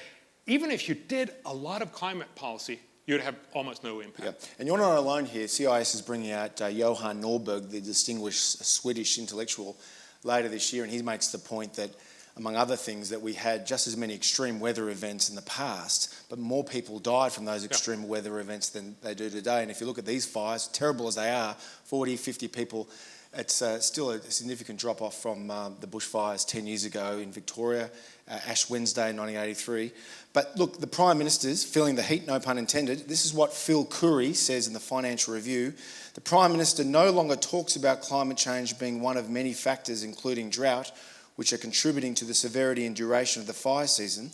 even if you did a lot of climate policy, you'd have almost no impact. Yeah. And you're not alone here. CIS is bringing out Bjorn Lomborg, the distinguished Swedish intellectual, later this year, and he makes the point that, among other things, that we had just as many extreme weather events in the past, but more people died from those extreme weather events than they do today. And if you look at these fires, terrible as they are, 40, 50 people, it's still a significant drop-off from the bushfires 10 years ago in Victoria, Ash Wednesday in 1983. But look, the Prime Minister's feeling the heat, no pun intended. This is what Phil Curry says in the Financial Review. The Prime Minister no longer talks about climate change being one of many factors, including drought, which are contributing to the severity and duration of the fire season.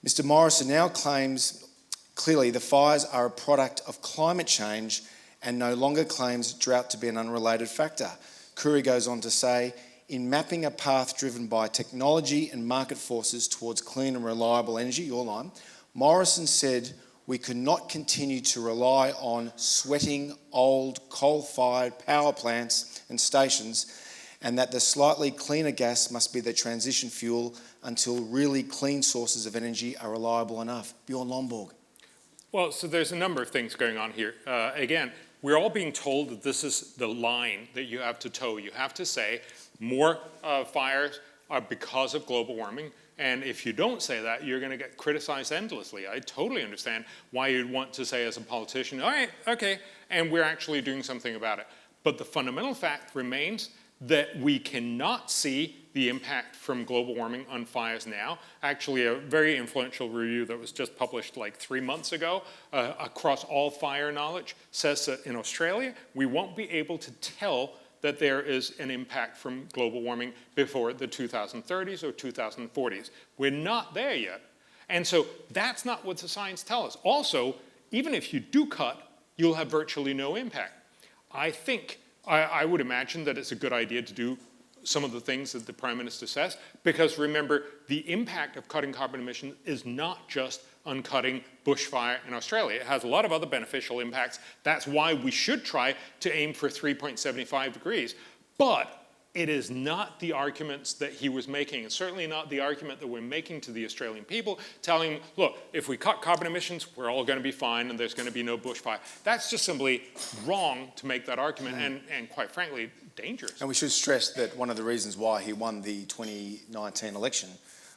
Mr Morrison now claims clearly the fires are a product of climate change and no longer claims drought to be an unrelated factor. Curry goes on to say, in mapping a path driven by technology and market forces towards clean and reliable energy, your line, Morrison said we could not continue to rely on sweating old coal-fired power plants and stations, and that the slightly cleaner gas must be the transition fuel until really clean sources of energy are reliable enough. Bjorn Lomborg. Well, so there's a number of things going on here. Again, we're all being told that this is the line that you have to toe. You have to say more fires are because of global warming. And if you don't say that, you're going to get criticized endlessly. I totally understand why you'd want to say as a politician, all right, okay, and we're actually doing something about it. But the fundamental fact remains that we cannot see the impact from global warming on fires now. Actually, a very influential review that was just published like 3 months ago across all fire knowledge says that in Australia, we won't be able to tell that there is an impact from global warming before the 2030s or 2040s. We're not there yet. And so that's not what the science tells us. Also, even if you do cut, you'll have virtually no impact. I would imagine that it's a good idea to do some of the things that the Prime Minister says, because remember, the impact of cutting carbon emissions is not just on cutting bushfire in Australia. It has a lot of other beneficial impacts. That's why we should try to aim for 3.75 degrees. But it is not the arguments that he was making, and certainly not the argument that we're making to the Australian people, telling them, look, if we cut carbon emissions, we're all going to be fine and there's going to be no bushfire. That's just simply wrong to make that argument, and quite frankly, dangerous. And we should stress that one of the reasons why he won the 2019 election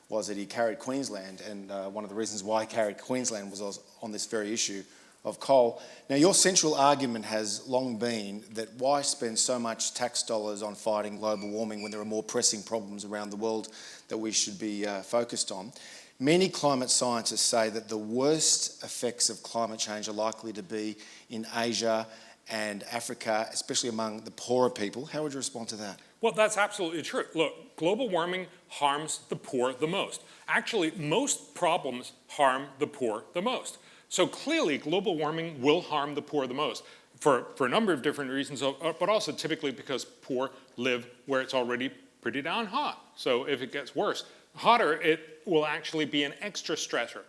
was that he carried Queensland, and one of the reasons why he carried Queensland was on this very issue of coal. Now, your central argument has long been that why spend so much tax dollars on fighting global warming when there are more pressing problems around the world that we should be focused on. Many climate scientists say that the worst effects of climate change are likely to be in Asia and Africa, especially among the poorer people. How would you respond to that? Well, that's absolutely true. Look, global warming harms the poor the most. Actually, most problems harm the poor the most. So clearly, global warming will harm the poor the most for a number of different reasons, but also typically because poor live where it's already pretty darn hot. So if it gets hotter, it will actually be an extra stressor.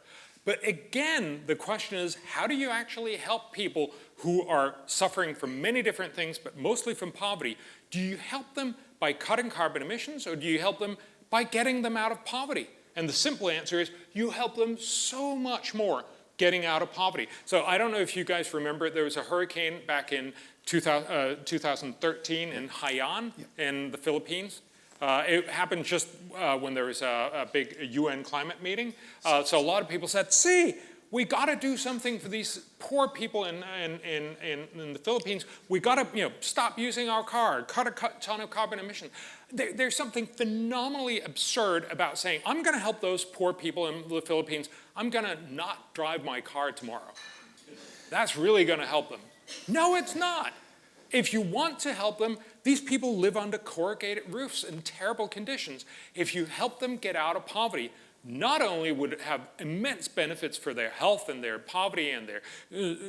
But again, the question is, how do you actually help people who are suffering from many different things, but mostly from poverty? Do you help them by cutting carbon emissions, or do you help them by getting them out of poverty? And the simple answer is, you help them so much more getting out of poverty. So I don't know if you guys remember, there was a hurricane back in 2013 in Haiyan in the Philippines. It happened just when there was a big UN climate meeting. So a lot of people said, see, we got to do something for these poor people in the Philippines. We got to stop using our car, cut a ton of carbon emissions. There's something phenomenally absurd about saying, I'm going to help those poor people in the Philippines. I'm going to not drive my car tomorrow. That's really going to help them. No, it's not. If you want to help them, these people live under corrugated roofs in terrible conditions. If you help them get out of poverty, not only would it have immense benefits for their health and their poverty and their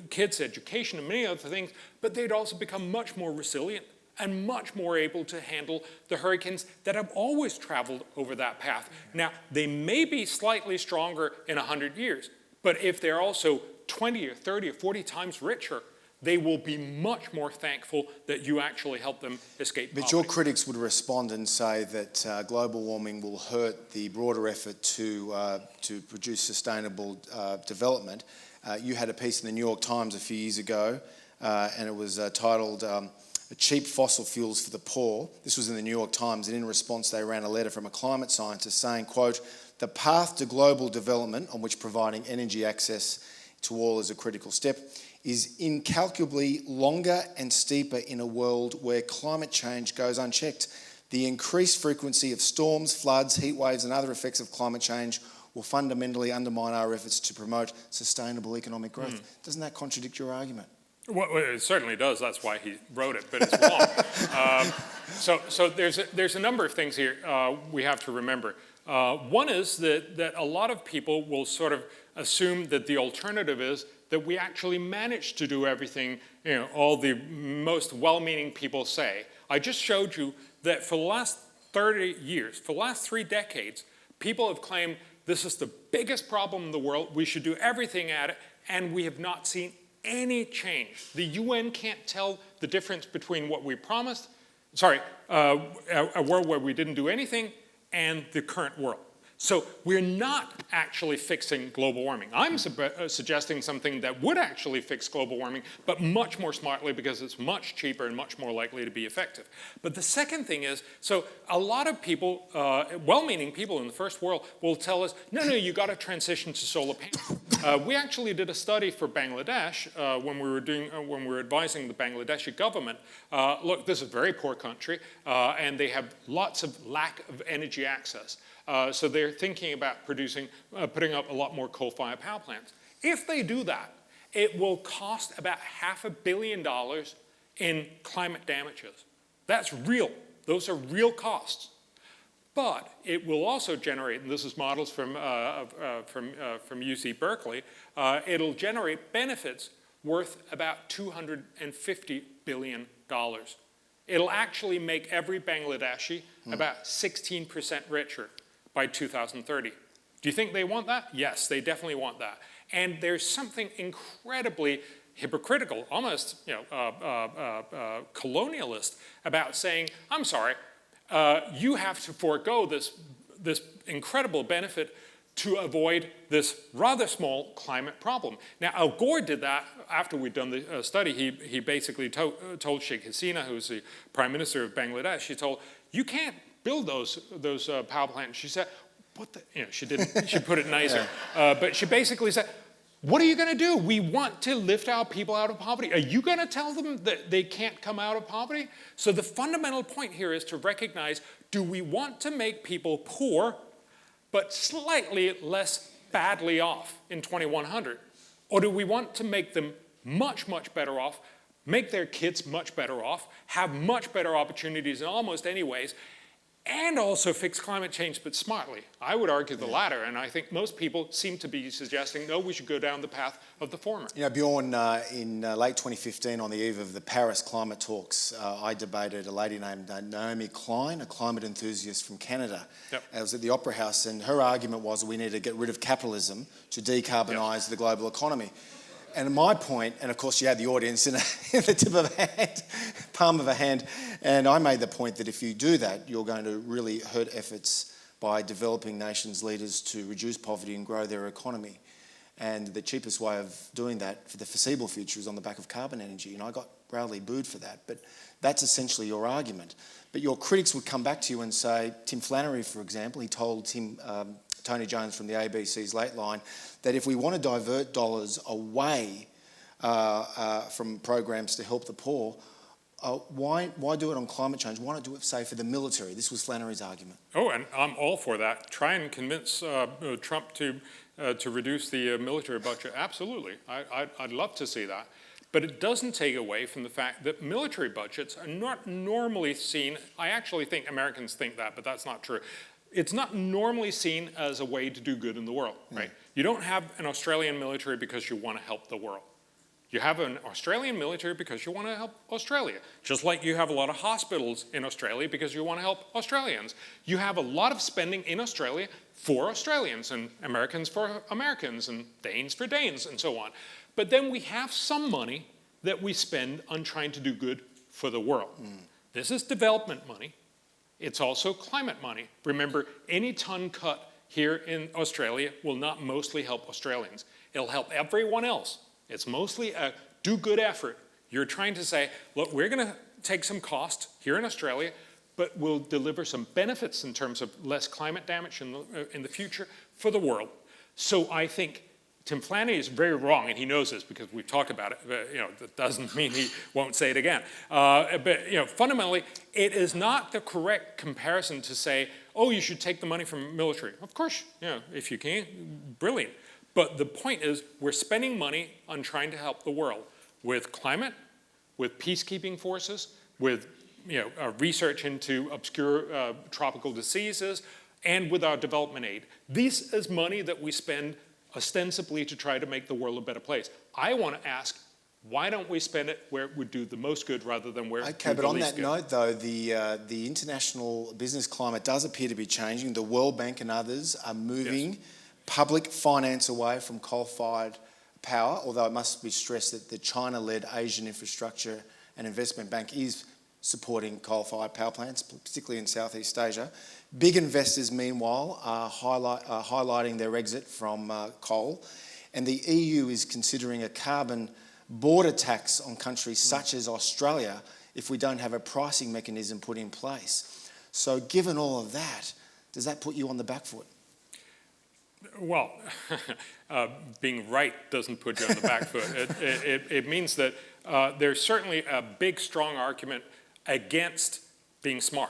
kids' education and many other things, but they'd also become much more resilient and much more able to handle the hurricanes that have always traveled over that path. Now, they may be slightly stronger in 100 years, but if they're also 20 or 30 or 40 times richer, they will be much more thankful that you actually help them escape poverty. But your critics would respond and say that global warming will hurt the broader effort to produce sustainable development. You had a piece in the New York Times a few years ago, and it was titled Cheap Fossil Fuels for the Poor. This was in the New York Times, and in response they ran a letter from a climate scientist saying, quote, the path to global development, on which providing energy access to all is a critical step, is incalculably longer and steeper in a world where climate change goes unchecked. The increased frequency of storms, floods, heat waves and other effects of climate change will fundamentally undermine our efforts to promote sustainable economic growth. Doesn't that contradict your argument? Well, it certainly does. That's why he wrote it, but it's wrong. So there's a number of things here we have to remember. One is that a lot of people will sort of assume that the alternative is that we actually managed to do everything, all the most well-meaning people say. I just showed you that for the last 30 years, for the last 3 decades, people have claimed this is the biggest problem in the world, we should do everything at it, and we have not seen any change. The UN can't tell the difference between what we promised, a world where we didn't do anything, and the current world. So we're not actually fixing global warming. I'm suggesting something that would actually fix global warming, but much more smartly because it's much cheaper and much more likely to be effective. But the second thing is, so a lot of people, well-meaning people in the first world will tell us, no, you got to transition to solar panels. We actually did a study for Bangladesh when we were advising the Bangladeshi government. Look, this is a very poor country, and they have lots of lack of energy access. So they're thinking about putting up a lot more coal-fired power plants. If they do that, it will cost about $500 million in climate damages. That's real. Those are real costs. But it will also generate, and this is models from UC Berkeley, it'll generate benefits worth about $250 billion. It'll actually make every Bangladeshi about 16% richer by 2030. Do you think they want that? Yes, they definitely want that. And there's something incredibly hypocritical, almost colonialist, about saying, I'm sorry, you have to forego this incredible benefit to avoid this rather small climate problem. Now, Al Gore did that after we'd done the study. He basically told Sheikh Hasina, who's the prime minister of Bangladesh, she told, you can't build those power plants. She said, what the, she didn't, she put it nicer. But she basically said, what are you going to do? We want to lift our people out of poverty. Are you going to tell them that they can't come out of poverty? So the fundamental point here is to recognize, do we want to make people poor, but slightly less badly off in 2100? Or do we want to make them much, much better off, make their kids much better off, have much better opportunities in almost any ways, and also fix climate change, but smartly? I would argue the latter, and I think most people seem to be suggesting, no, we should go down the path of the former. You know, Bjorn, in late 2015, on the eve of the Paris climate talks, I debated a lady named Naomi Klein, a climate enthusiast from Canada. Yep. I was at the Opera House, and her argument was we need to get rid of capitalism to decarbonise the global economy. And my point, and of course you had the audience in the tip of a hand, palm of a hand, and I made the point that if you do that, you're going to really hurt efforts by developing nations' leaders to reduce poverty and grow their economy. And the cheapest way of doing that for the foreseeable future is on the back of carbon energy. And I got roundly booed for that, but that's essentially your argument. But your critics would come back to you and say, Tim Flannery, for example, he told Tony Jones from the ABC's Late Line that if we want to divert dollars away from programs to help the poor, why do it on climate change? Why not do it, say, for the military? This was Flannery's argument. Oh, and I'm all for that. Try and convince Trump to reduce the military budget. Absolutely. I'd love to see that. But it doesn't take away from the fact that military budgets are not normally seen. I actually think Americans think that, but that's not true. It's not normally seen as a way to do good in the world, right? You don't have an Australian military because you want to help the world. You have an Australian military because you want to help Australia. Just like you have a lot of hospitals in Australia because you want to help Australians. You have a lot of spending in Australia for Australians, and Americans for Americans, and Danes for Danes, and so on. But then we have some money that we spend on trying to do good for the world. This is development money. It's also climate money. Remember, any ton cut here in Australia will not mostly help Australians. It'll help everyone else. It's mostly a do-good effort. You're trying to say, look, we're going to take some cost here in Australia, but we'll deliver some benefits in terms of less climate damage in the future for the world. So I think Tim Flannery is very wrong, and he knows this because we've talked about it. But, that doesn't mean he won't say it again. But fundamentally, it is not the correct comparison to say, oh, you should take the money from military. Of course, if you can, brilliant. But the point is, we're spending money on trying to help the world with climate, with peacekeeping forces, with research into obscure tropical diseases, and with our development aid. This is money that we spend ostensibly to try to make the world a better place. I want to ask, why don't we spend it where it would do the most good rather than where it would do the least good? Okay, but on that note, though, the international business climate does appear to be changing. The World Bank and others are moving public finance away from coal-fired power, although it must be stressed that the China-led Asian Infrastructure and Investment Bank is supporting coal-fired power plants, particularly in Southeast Asia. Big investors, meanwhile, are highlighting their exit from coal, and the EU is considering a carbon border tax on countries such as Australia if we don't have a pricing mechanism put in place. So given all of that, does that put you on the back foot? Well, being right doesn't put you on the back foot. It means that there's certainly a big, strong argument against being smart.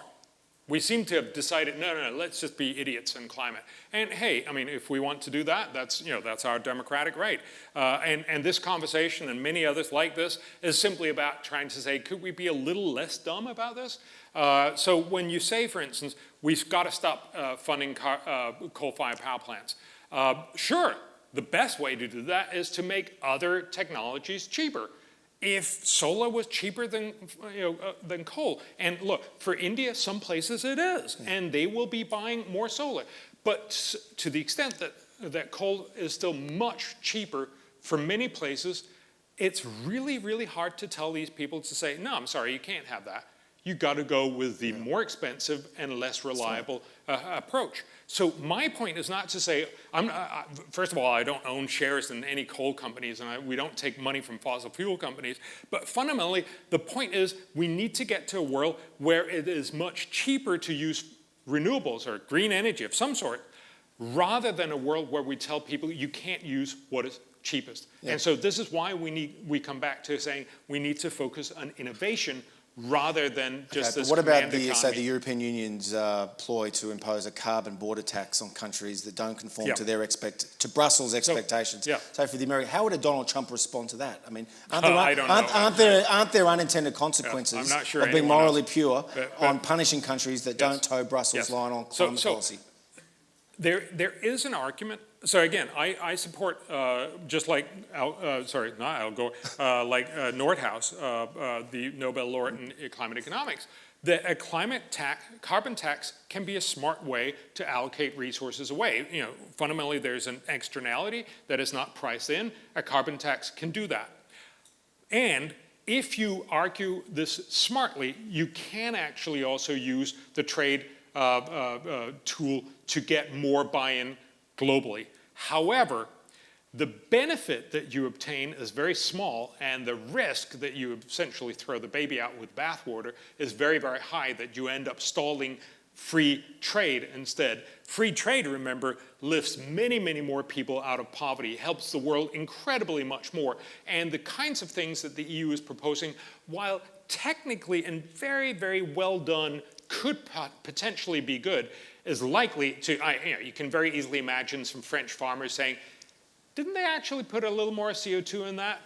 We seem to have decided, no, let's just be idiots in climate. And hey, I mean, if we want to do that, that's our democratic right. And this conversation and many others like this is simply about trying to say, could we be a little less dumb about this? So when you say, for instance, we've got to stop funding coal-fired power plants. Sure, the best way to do that is to make other technologies cheaper. if solar was cheaper than, than coal. And look, for India, some places it is, and they will be buying more solar. But to the extent that coal is still much cheaper for many places, it's really, really hard to tell these people to say, no, I'm sorry, you can't have that. You got to go with the more expensive and less reliable approach. So my point is not to say, first of all, I don't own shares in any coal companies, and we don't take money from fossil fuel companies. But fundamentally, the point is we need to get to a world where it is much cheaper to use renewables or green energy of some sort, rather than a world where we tell people you can't use what is cheapest. And so this is why we come back to saying we need to focus on innovation rather than just this what about the European Union's ploy to impose a carbon border tax on countries that don't conform to their to Brussels' expectations? So for the American, how would a Donald Trump respond to that? I mean, aren't there unintended consequences I'm not sure of being morally pure but on punishing countries that don't toe Brussels' line on climate policy? There is an argument. So again, I support just like Nordhaus, the Nobel laureate in climate economics, that a carbon tax can be a smart way to allocate resources away. Fundamentally, there's an externality that is not priced in. A carbon tax can do that. And if you argue this smartly, you can actually also use the trade tool to get more buy-in globally. However, the benefit that you obtain is very small, and the risk that you essentially throw the baby out with bathwater is very, very high, that you end up stalling free trade instead. Free trade, remember, lifts many, many more people out of poverty, helps the world incredibly much more. And the kinds of things that the EU is proposing, while technically and very, very well done, could potentially be good, is likely to, you can very easily imagine some French farmers saying, didn't they actually put a little more CO2 in that?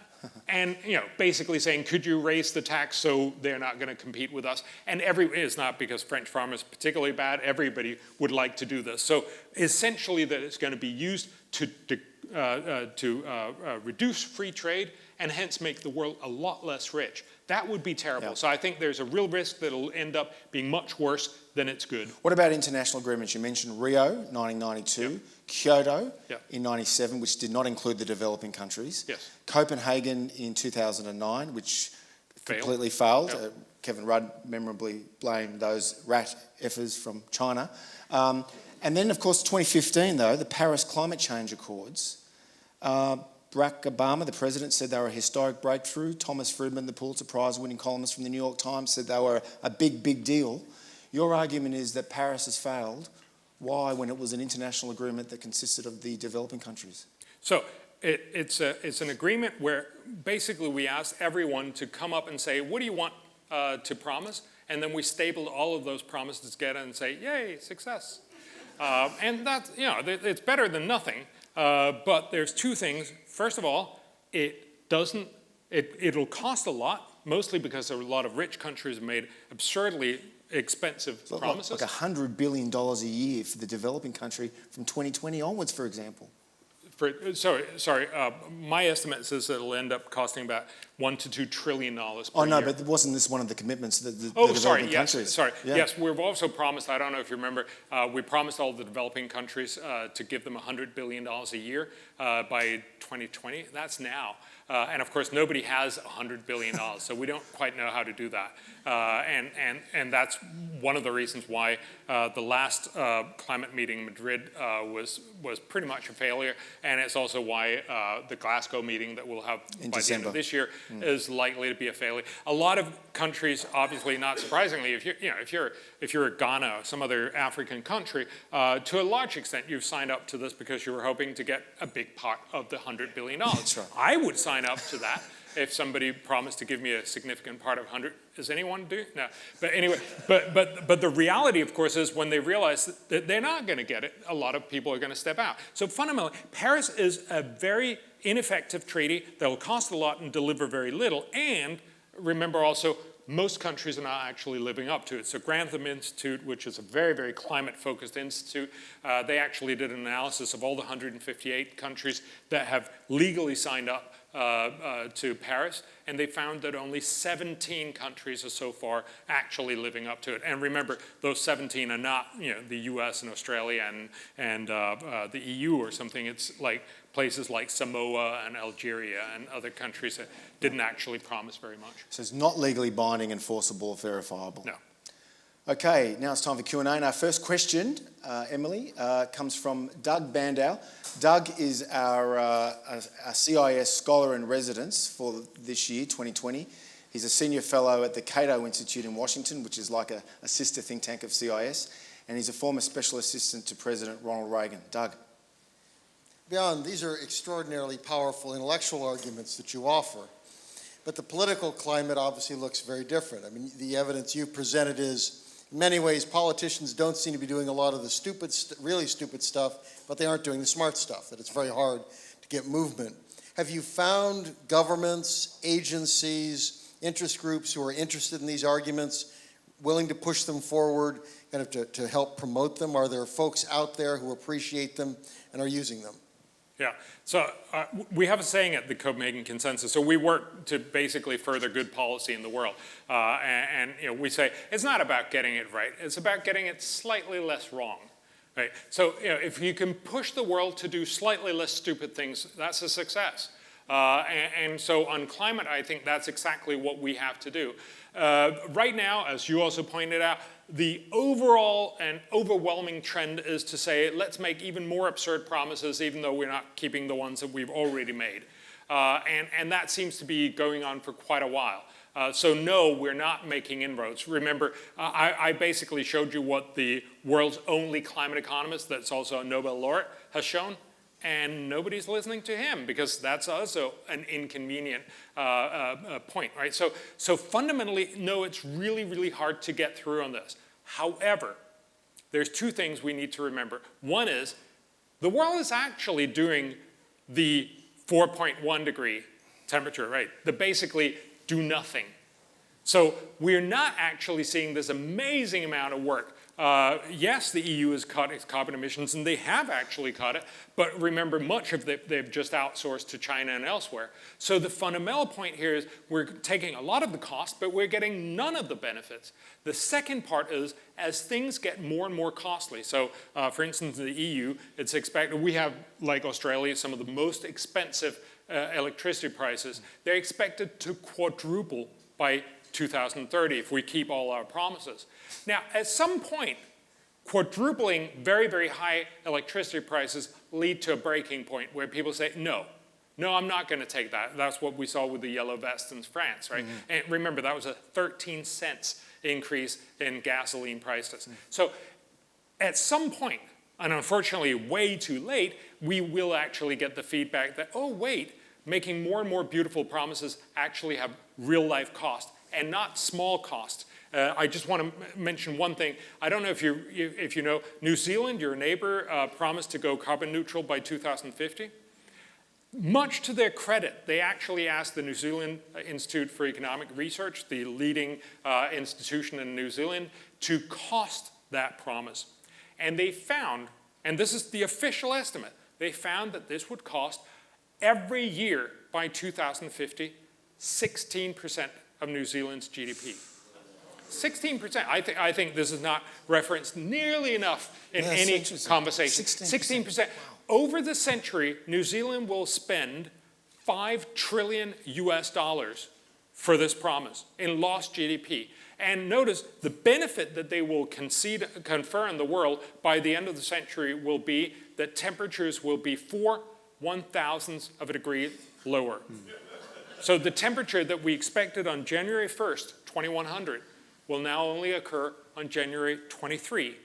And basically saying, could you raise the tax so they're not going to compete with us? And it's not because French farmers are particularly bad. Everybody would like to do this. So essentially that it's going to be used to reduce free trade and hence make the world a lot less rich. That would be terrible. So I think there's a real risk that it'll end up being much worse than it's good. What about international agreements? You mentioned Rio, 1992, Kyoto in 97, which did not include the developing countries. Copenhagen in 2009, which completely failed. Kevin Rudd memorably blamed those rat effers from China. And then, of course, 2015, though, the Paris Climate Change Accords. Barack Obama, the president, said they were a historic breakthrough. Thomas Friedman, the Pulitzer Prize-winning columnist from the New York Times, said they were a big, big deal. Your argument is that Paris has failed. Why, when it was an international agreement that consisted of the developing countries? So it's an agreement where basically we asked everyone to come up and say, what do you want to promise? And then we stapled all of those promises together and say, yay, success. And that's, it's better than nothing. But there's two things. First of all, it'll cost a lot, mostly because a lot of rich countries have made absurdly expensive promises. Like $100 billion a year for the developing country from 2020 onwards, for example. My estimate says that it'll end up costing about $1 to $2 trillion per year. Oh no, but wasn't this one of the commitments that the developing countries? Yes, we've also promised, I don't know if you remember, we promised all the developing countries to give them $100 billion a year by 2020. That's now. And of course, nobody has $100 billion, so we don't quite know how to do that. And that's one of the reasons why the last climate meeting in Madrid was pretty much a failure. And it's also why the Glasgow meeting that we'll have by the end of this year is likely to be a failure. A lot of countries, obviously, not surprisingly, if you're Ghana or some other African country, to a large extent, you've signed up to this because you were hoping to get a big part of the $100 billion. That's right. I would sign up to that if somebody promised to give me a significant part of 100. Does anyone do? No. But anyway, but the reality, of course, is when they realize that they're not going to get it, a lot of people are going to step out. So fundamentally, Paris is a very ineffective treaty that will cost a lot and deliver very little. And remember also, most countries are not actually living up to it. So Grantham Institute, which is a very, very climate-focused institute, they actually did an analysis of all the 158 countries that have legally signed up to Paris, and they found that only 17 countries are so far actually living up to it. And remember, those 17 are not, the US and Australia and the EU or something. It's like places like Samoa and Algeria and other countries that didn't actually promise very much. So it's not legally binding, enforceable, or verifiable? No. Okay, now it's time for Q&A. And our first question, Emily, comes from Doug Bandow. Doug is our CIS Scholar in Residence for this year, 2020. He's a senior fellow at the Cato Institute in Washington, which is like a sister think tank of CIS. And he's a former special assistant to President Ronald Reagan. Doug. Bjorn, these are extraordinarily powerful intellectual arguments that you offer. But the political climate obviously looks very different. I mean, the evidence you presented is, in many ways, politicians don't seem to be doing a lot of the really stupid stuff, but they aren't doing the smart stuff, that it's very hard to get movement. Have you found governments, agencies, interest groups who are interested in these arguments, willing to push them forward, kind of to help promote them? Are there folks out there who appreciate them and are using them? Yeah, so we have a saying at the Copenhagen Consensus. So we work to basically further good policy in the world. And we say, it's not about getting it right. It's about getting it slightly less wrong. Right? So if you can push the world to do slightly less stupid things, that's a success. And so on climate, I think that's exactly what we have to do. Right now, as you also pointed out, the overall and overwhelming trend is to say, let's make even more absurd promises, even though we're not keeping the ones that we've already made. And that seems to be going on for quite a while. So no, we're not making inroads. Remember, I basically showed you what the world's only climate economist, that's also a Nobel laureate, has shown. And nobody's listening to him because that's also an inconvenient point, right? So fundamentally, no, it's really, really hard to get through on this. However, there's two things we need to remember. One is the world is actually doing the 4.1 degree temperature, right? The basically do nothing. So we're not actually seeing this amazing amount of work. Yes, the EU has cut its carbon emissions, and they have actually cut it, but remember, much of it they've just outsourced to China and elsewhere. So the fundamental point here is we're taking a lot of the cost, but we're getting none of the benefits. The second part is, as things get more and more costly, so for instance, in the EU, it's expected, we have, like Australia, some of the most expensive electricity prices. They're expected to quadruple by 2030 if we keep all our promises. Now, at some point, quadrupling very, very high electricity prices lead to a breaking point where people say, no, I'm not going to take that. That's what we saw with the yellow vests in France, right? Mm-hmm. And remember, that was a 13 cents increase in gasoline prices. Mm-hmm. So at some point, and unfortunately way too late, we will actually get the feedback that, oh, wait, making more and more beautiful promises actually have real life cost and not small cost. I just want to mention one thing. I don't know if you know, New Zealand, your neighbor, promised to go carbon neutral by 2050. Much to their credit, they actually asked the New Zealand Institute for Economic Research, the leading institution in New Zealand, to cost that promise. And they found, and this is the official estimate, they found that this would cost every year by 2050, 16% of New Zealand's GDP. 16%. I think this is not referenced nearly enough in any conversation. 16%. Wow. Over the century, New Zealand will spend $5 trillion for this promise in lost GDP. And notice the benefit that they will confer on the world by the end of the century will be that temperatures will be 4/1000th of a degree lower. So the temperature that we expected on January 1st, 2100, will now only occur on January 23,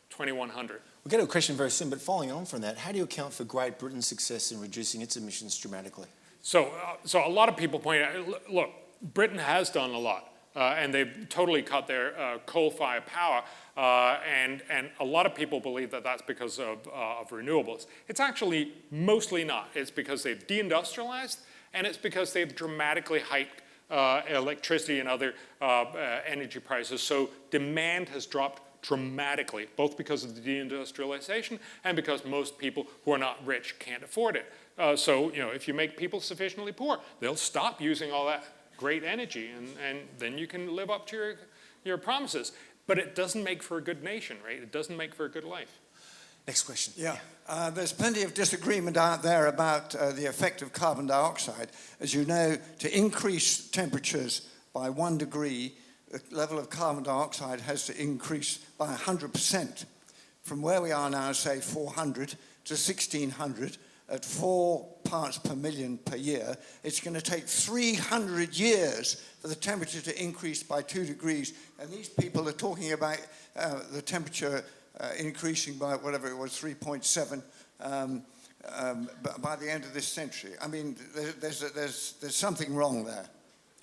2100. We'll get to a question very soon, but following on from that, how do you account for Great Britain's success in reducing its emissions dramatically? So a lot of people point out, look, Britain has done a lot. And they've totally cut their coal-fired power, and a lot of people believe that that's because of renewables. It's actually mostly not. It's because they've deindustrialized, and it's because they've dramatically hiked electricity and other energy prices. So demand has dropped dramatically, both because of the deindustrialization and because most people who are not rich can't afford it. So, if you make people sufficiently poor, they'll stop using all that great energy, and then you can live up to your promises. But it doesn't make for a good nation, right? It doesn't make for a good life. Next question. Yeah, there's plenty of disagreement out there about the effect of carbon dioxide. As you know, to increase temperatures by 1 degree, the level of carbon dioxide has to increase by 100%. From where we are now, say 400 to 1600, at 4 parts per million per year, it's going to take 300 years for the temperature to increase by 2 degrees. And these people are talking about the temperature increasing by whatever it was, 3.7 by the end of this century. I mean, there's something wrong there.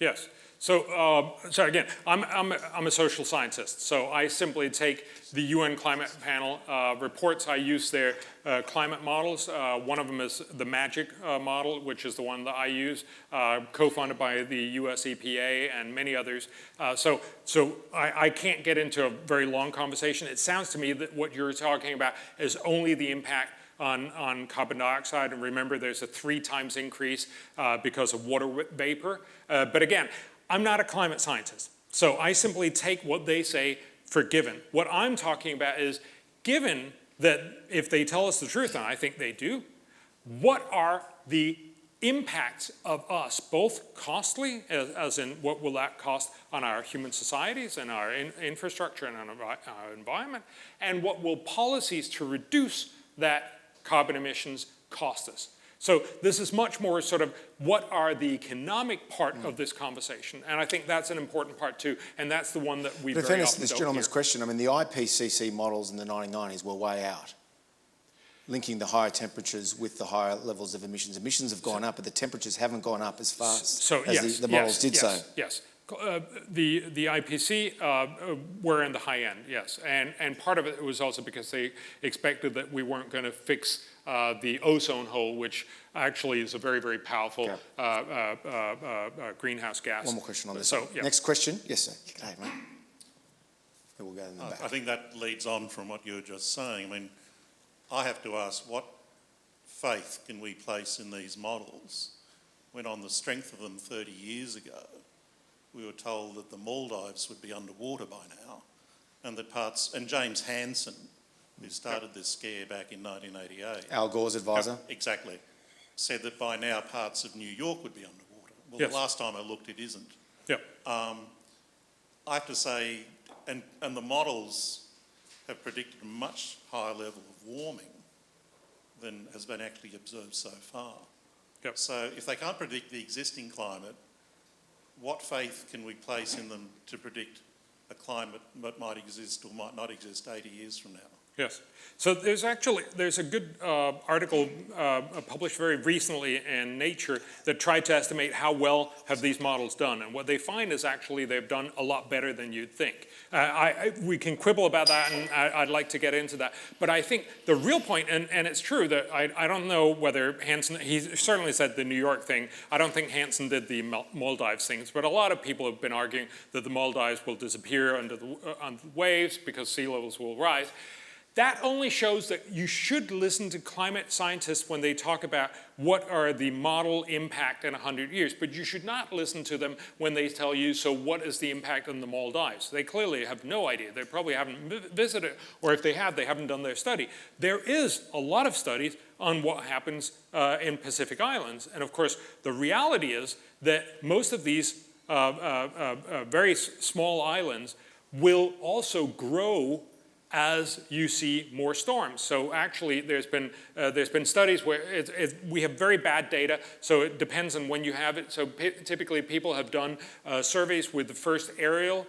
Yes. So again, I'm a social scientist. So I simply take the UN climate panel reports. I use their climate models. One of them is the MAGIC model, which is the one that I use, co-funded by the US EPA and many others. So I can't get into a very long conversation. It sounds to me that what you're talking about is only the impact on carbon dioxide, and remember there's a 3 times increase because of water vapor. But again, I'm not a climate scientist, so I simply take what they say for given. What I'm talking about is, given that if they tell us the truth, and I think they do, what are the impacts of us, both costly, as in what will that cost on our human societies and our infrastructure and on our environment, and what will policies to reduce that carbon emissions cost us? So this is much more sort of what are the economic part of this conversation, and I think that's an important part too, and that's the one that we very often don't hear. This gentleman's question, I mean, the IPCC models in the 1990s were way out, linking the higher temperatures with the higher levels of emissions. Emissions have gone up, but the temperatures haven't gone up as fast as the models did so. Yes. The IPC were in the high end, yes, and part of it was also because they expected that we weren't going to fix the ozone hole, which actually is a very, very powerful greenhouse gas. One more question on this. So, yeah. Next question. Yes, sir. Go ahead, mate. Then we'll go in the back. I think that leads on from what you were just saying. I mean, I have to ask, what faith can we place in these models when on the strength of them 30 years ago, we were told that the Maldives would be underwater by now, and that and James Hansen, who started this scare back in 1988. Al Gore's advisor. Exactly. Said that by now parts of New York would be underwater. Well, yes. The last time I looked, it isn't. Yep. I have to say, and the models have predicted a much higher level of warming than has been actually observed so far. Yep. So if they can't predict the existing climate, what faith can we place in them to predict a climate that might exist or might not exist 80 years from now? Yes. So there's a good article published very recently in Nature that tried to estimate how well have these models done. And what they find is actually they've done a lot better than you'd think. We can quibble about that, and I'd like to get into that. But I think the real point, and it's true that I don't know whether Hansen, he certainly said the New York thing. I don't think Hansen did the Maldives things, but a lot of people have been arguing that the Maldives will disappear under the waves because sea levels will rise. That only shows that you should listen to climate scientists when they talk about what are the model impact in 100 years, but you should not listen to them when they tell you, so what is the impact on the Maldives? They clearly have no idea. They probably haven't visited, or if they have, they haven't done their study. There is a lot of studies on what happens in Pacific Islands, and of course, the reality is that most of these very small islands will also grow as you see more storms. So actually there's been studies where we have very bad data, so it depends on when you have it. So typically people have done surveys with the first aerial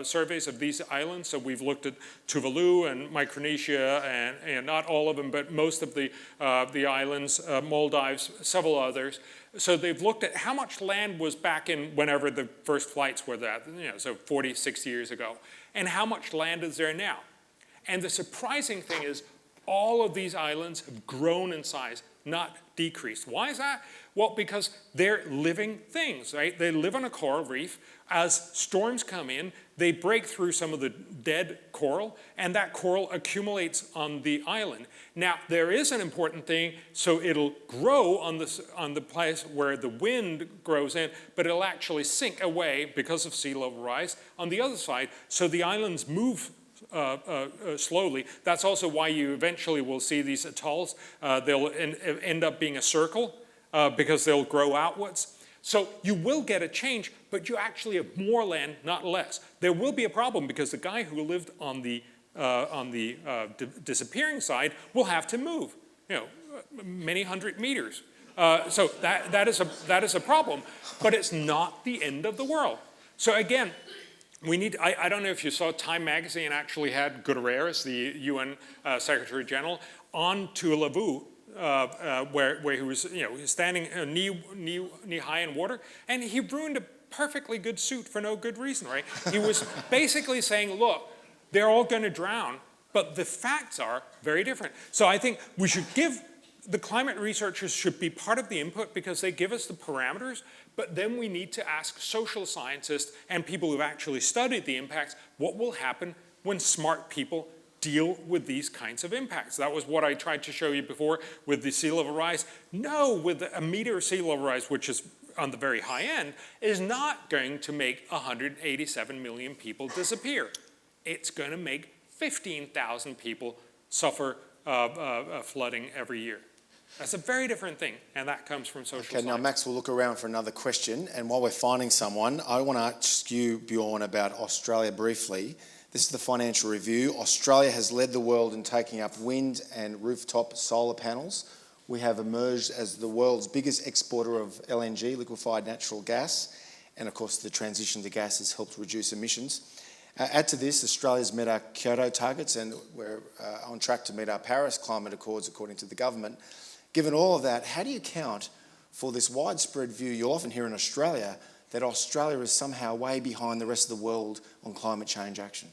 surveys of these islands. So we've looked at Tuvalu and Micronesia, and not all of them, but most of the islands, Maldives, several others. So they've looked at how much land was back in whenever the first flights were that, so 40, 60 years ago, and how much land is there now. And the surprising thing is all of these islands have grown in size, not decreased. Why is that? Well, because they're living things, right? They live on a coral reef. As storms come in, they break through some of the dead coral, and that coral accumulates on the island. Now, there is an important thing, so it'll grow on the place where the wind grows in, but it'll actually sink away because of sea level rise on the other side, so the islands move slowly. That's also why you eventually will see these atolls. They'll end up being a circle because they'll grow outwards. So you will get a change, but you actually have more land, not less. There will be a problem because the guy who lived on the disappearing side will have to move, many hundred meters. So that is a problem, but it's not the end of the world. So again, we need, I don't know if you saw Time magazine actually had Guterres, the UN Secretary General, on Tuvalu, where he was, standing knee high in water, and he ruined a perfectly good suit for no good reason, right? He was basically saying, look, they're all going to drown, but the facts are very different. So I think we should the climate researchers should be part of the input because they give us the parameters, but then we need to ask social scientists and people who've actually studied the impacts, what will happen when smart people deal with these kinds of impacts. That was what I tried to show you before with the sea level rise. No, with a meter sea level rise, which is on the very high end, is not going to make 187 million people disappear. It's going to make 15,000 people suffer flooding every year. That's a very different thing, and that comes from social science. Okay, now Max, we'll look around for another question, and while we're finding someone, I want to ask you, Bjorn, about Australia briefly. This is the Financial Review. Australia has led the world in taking up wind and rooftop solar panels. We have emerged as the world's biggest exporter of LNG, liquefied natural gas, and of course the transition to gas has helped reduce emissions. Add to this, Australia's met our Kyoto targets, and we're on track to meet our Paris Climate Accords according to the government. Given all of that, how do you account for this widespread view you'll often hear in Australia that Australia is somehow way behind the rest of the world on climate change action?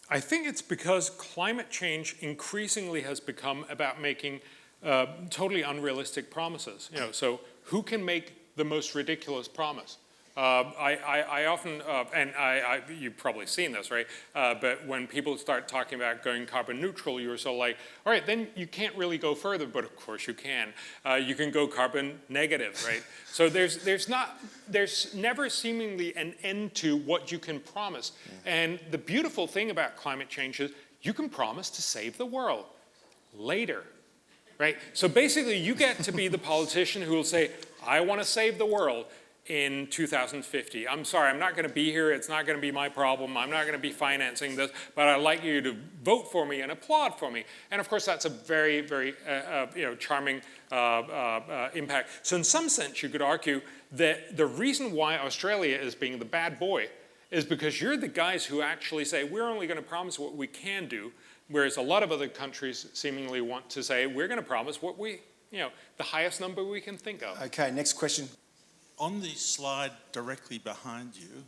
I think it's because climate change increasingly has become about making totally unrealistic promises. So who can make the most ridiculous promise? I often, and you've probably seen this, right? But when people start talking about going carbon neutral, you're so like, all right, then you can't really go further, but of course you can. You can go carbon negative, right? So there's never seemingly an end to what you can promise. And the beautiful thing about climate change is you can promise to save the world later, right? So basically you get to be the politician who will say, I want to save the world in 2050. I'm sorry, I'm not going to be here. It's not going to be my problem. I'm not going to be financing this, but I'd like you to vote for me and applaud for me. And of course, that's a very, very charming impact. So in some sense, you could argue that the reason why Australia is being the bad boy is because you're the guys who actually say, we're only going to promise what we can do, whereas a lot of other countries seemingly want to say, we're going to promise what we, the highest number we can think of. Okay, next question. On the slide directly behind you,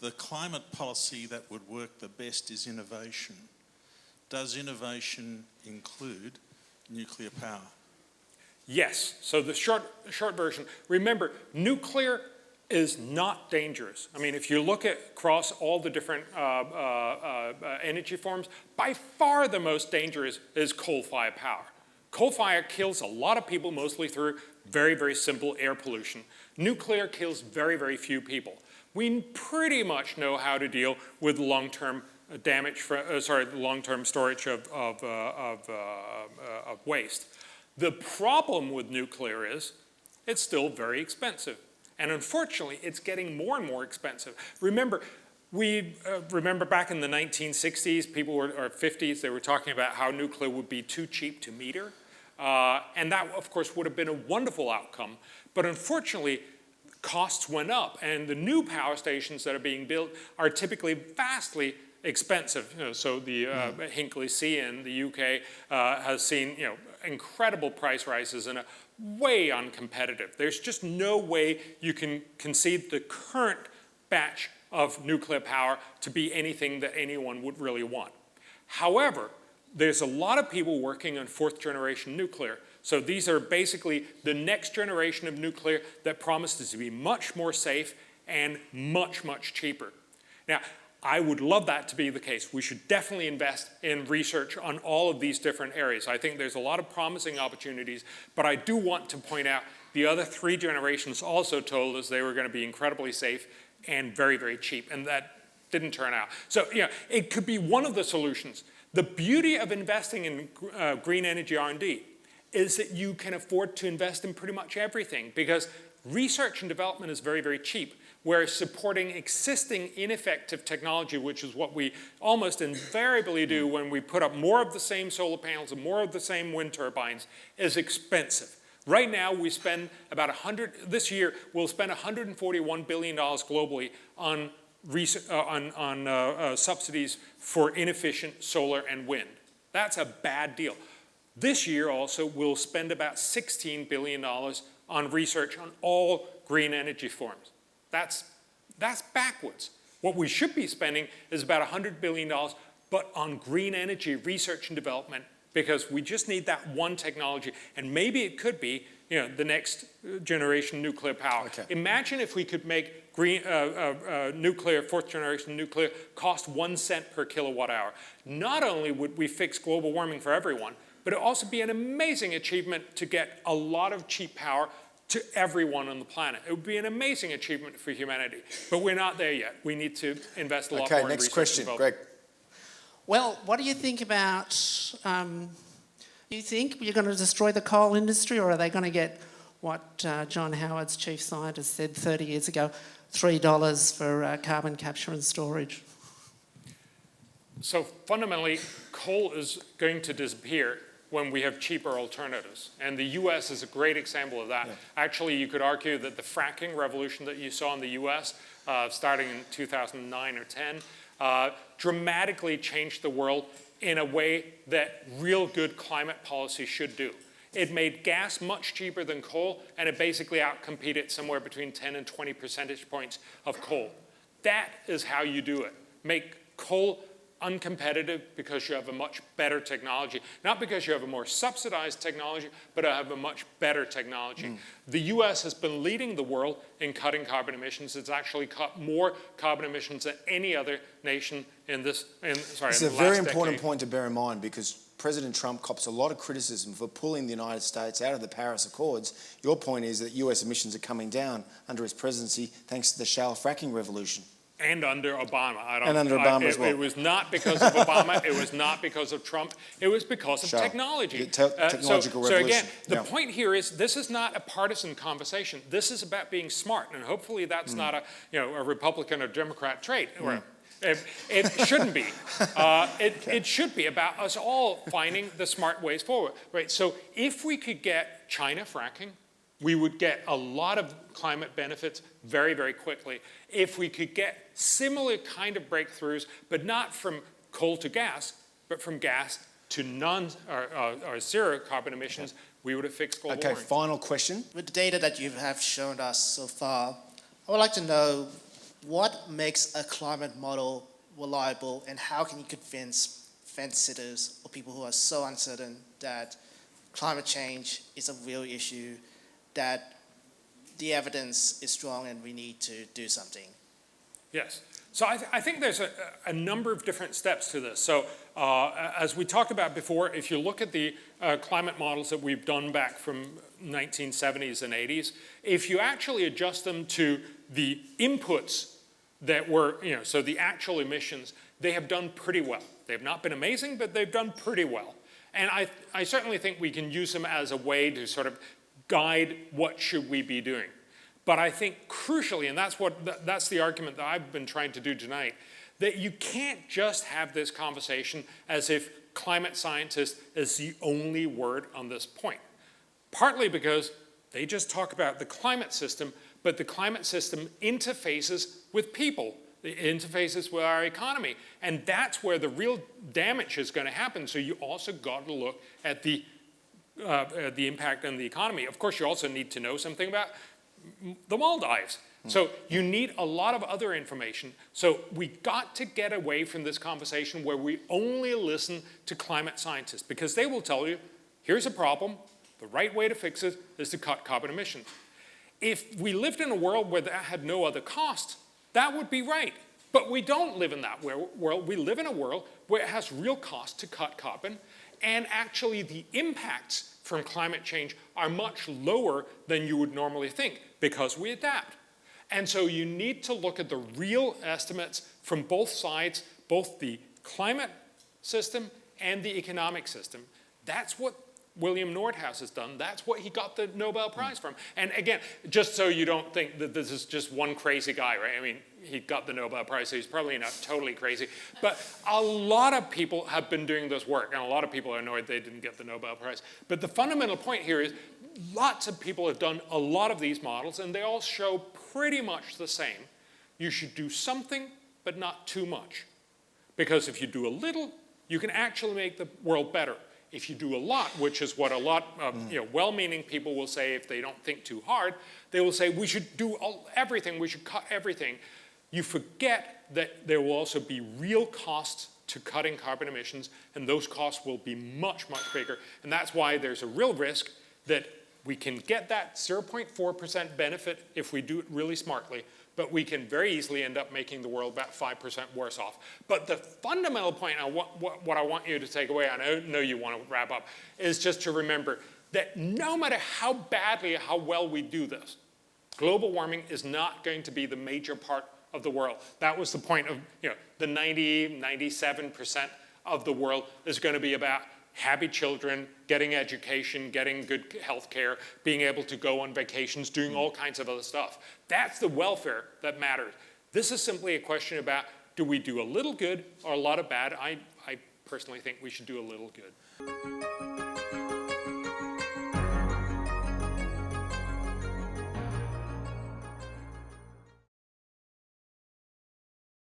the climate policy that would work the best is innovation. Does innovation include nuclear power? Yes. So the short version, remember, nuclear is not dangerous. I mean, if you look across all the different energy forms, by far the most dangerous is coal-fired power. Coal fire kills a lot of people, mostly through very, very simple air pollution. Nuclear kills very, very few people. We pretty much know how to deal with long-term damage, long-term storage of waste. The problem with nuclear is it's still very expensive. And unfortunately, it's getting more and more expensive. Remember, remember back in the 1960s, people or 50s, they were talking about how nuclear would be too cheap to meter. And that, of course, would have been a wonderful outcome. But unfortunately, costs went up. And the new power stations that are being built are typically vastly expensive. So the Hinkley C in the UK has seen incredible price rises and way uncompetitive. There's just no way you can conceive the current batch of nuclear power to be anything that anyone would really want. However, there's a lot of people working on fourth generation nuclear. So these are basically the next generation of nuclear that promises to be much more safe and much, much cheaper. Now, I would love that to be the case. We should definitely invest in research on all of these different areas. I think there's a lot of promising opportunities, but I do want to point out the other 3 generations also told us they were going to be incredibly safe and very, very cheap, and that didn't turn out. So, it could be one of the solutions. The beauty of investing in green energy R&D is that you can afford to invest in pretty much everything, because research and development is very, very cheap, whereas supporting existing ineffective technology, which is what we almost invariably do when we put up more of the same solar panels and more of the same wind turbines, is expensive. Right now, we spend about this year, we'll spend $141 billion globally on subsidies for inefficient solar and wind. That's a bad deal. This year also, we'll spend about $16 billion on research on all green energy forms. That's backwards. What we should be spending is about $100 billion, but on green energy research and development, because we just need that one technology. And maybe it could be the next generation nuclear power. Okay. Imagine if we could make green nuclear, 4th generation nuclear, cost 1 cent per kilowatt hour. Not only would we fix global warming for everyone, but it would also be an amazing achievement to get a lot of cheap power to everyone on the planet. It would be an amazing achievement for humanity, but we're not there yet. We need to invest a lot more in next research question, and Greg. development. Well, what do you think about, you think you're going to destroy the coal industry, or are they going to get what John Howard's chief scientist said 30 years ago, $3 for carbon capture and storage? So fundamentally, coal is going to disappear when we have cheaper alternatives. And the US is a great example of that. Yeah. Actually, you could argue that the fracking revolution that you saw in the US, starting in 2009 or 10, dramatically changed the world in a way that real good climate policy should do. It made gas much cheaper than coal, and it basically outcompeted somewhere between 10 and 20 percentage points of coal. That is how you do it. Make coal uncompetitive because you have a much better technology. Not because you have a more subsidized technology, but have a much better technology. The US has been leading the world in cutting carbon emissions. It's actually cut more carbon emissions than any other nation in this, It's a very important point to bear in mind, because President Trump cops a lot of criticism for pulling the United States out of the Paris Accords. Your point is that US emissions are coming down under his presidency thanks to the shale fracking revolution. And under Obama. As well. It was not because of Obama. It was not because of Trump. It was because of technology. Technological revolution. So again, the point here is this is not a partisan conversation. This is about being smart, and hopefully that's not a Republican or Democrat trait. It shouldn't be. It should be about us all finding the smart ways forward. Right. So if we could get China fracking, we would get a lot of climate benefits very, very quickly. If we could get similar kind of breakthroughs, but not from coal to gas, but from gas to or zero carbon emissions, we would have fixed global warming. Okay, final question. With the data that you have shown us so far, I would like to know what makes a climate model reliable, and how can you convince fence sitters or people who are so uncertain that climate change is a real issue, that the evidence is strong and we need to do something? Yes. So I think there's a number of different steps to this. So as we talked about before, if you look at the climate models that we've done back from 1970s and 80s, if you actually adjust them to the inputs that were, so the actual emissions, they have done pretty well. They have not been amazing, but they've done pretty well. And I certainly think we can use them as a way to sort of guide what should we be doing. But I think crucially, and that's the argument that I've been trying to do tonight, that you can't just have this conversation as if climate scientist is the only word on this point. Partly because they just talk about the climate system, but the climate system interfaces with people. It interfaces with our economy. And that's where the real damage is going to happen. So you also got to look at the impact on the economy. Of course, you also need to know something about the Maldives. So you need a lot of other information. So we got to get away from this conversation where we only listen to climate scientists, because they will tell you, here's a problem, The right way to fix it is to cut carbon emissions. If we lived in a world where that had no other cost, that would be right. But we don't live in that world. We live in a world where it has real cost to cut carbon, and actually the impacts from climate change are much lower than you would normally think because we adapt. And so you need to look at the real estimates from both sides, both the climate system and the economic system. That's what William Nordhaus has done. That's what he got the Nobel Prize from. And again, just so you don't think that this is just one crazy guy, right? I mean, he got the Nobel Prize, so he's probably not totally crazy. But a lot of people have been doing this work, and a lot of people are annoyed they didn't get the Nobel Prize. But the fundamental point here is lots of people have done a lot of these models, and they all show pretty much the same. You should do something, but not too much. Because if you do a little, you can actually make the world better. If you do a lot, which is what a lot of well-meaning people will say if they don't think too hard, they will say we should do everything, we should cut everything. You forget that there will also be real costs to cutting carbon emissions, and those costs will be much, much bigger. And that's why there's a real risk that we can get that 0.4% benefit if we do it really smartly, but we can very easily end up making the world about 5% worse off. But the fundamental point, what I want you to take away, I know you want to wrap up, is just to remember that no matter how badly, how well we do this, global warming is not going to be the major part of the world. That was the point of, the 97% of the world is going to be about happy children, getting education, getting good health care, being able to go on vacations, doing all kinds of other stuff. That's the welfare that matters. This is simply a question about, do we do a little good or a lot of bad? I personally think we should do a little good.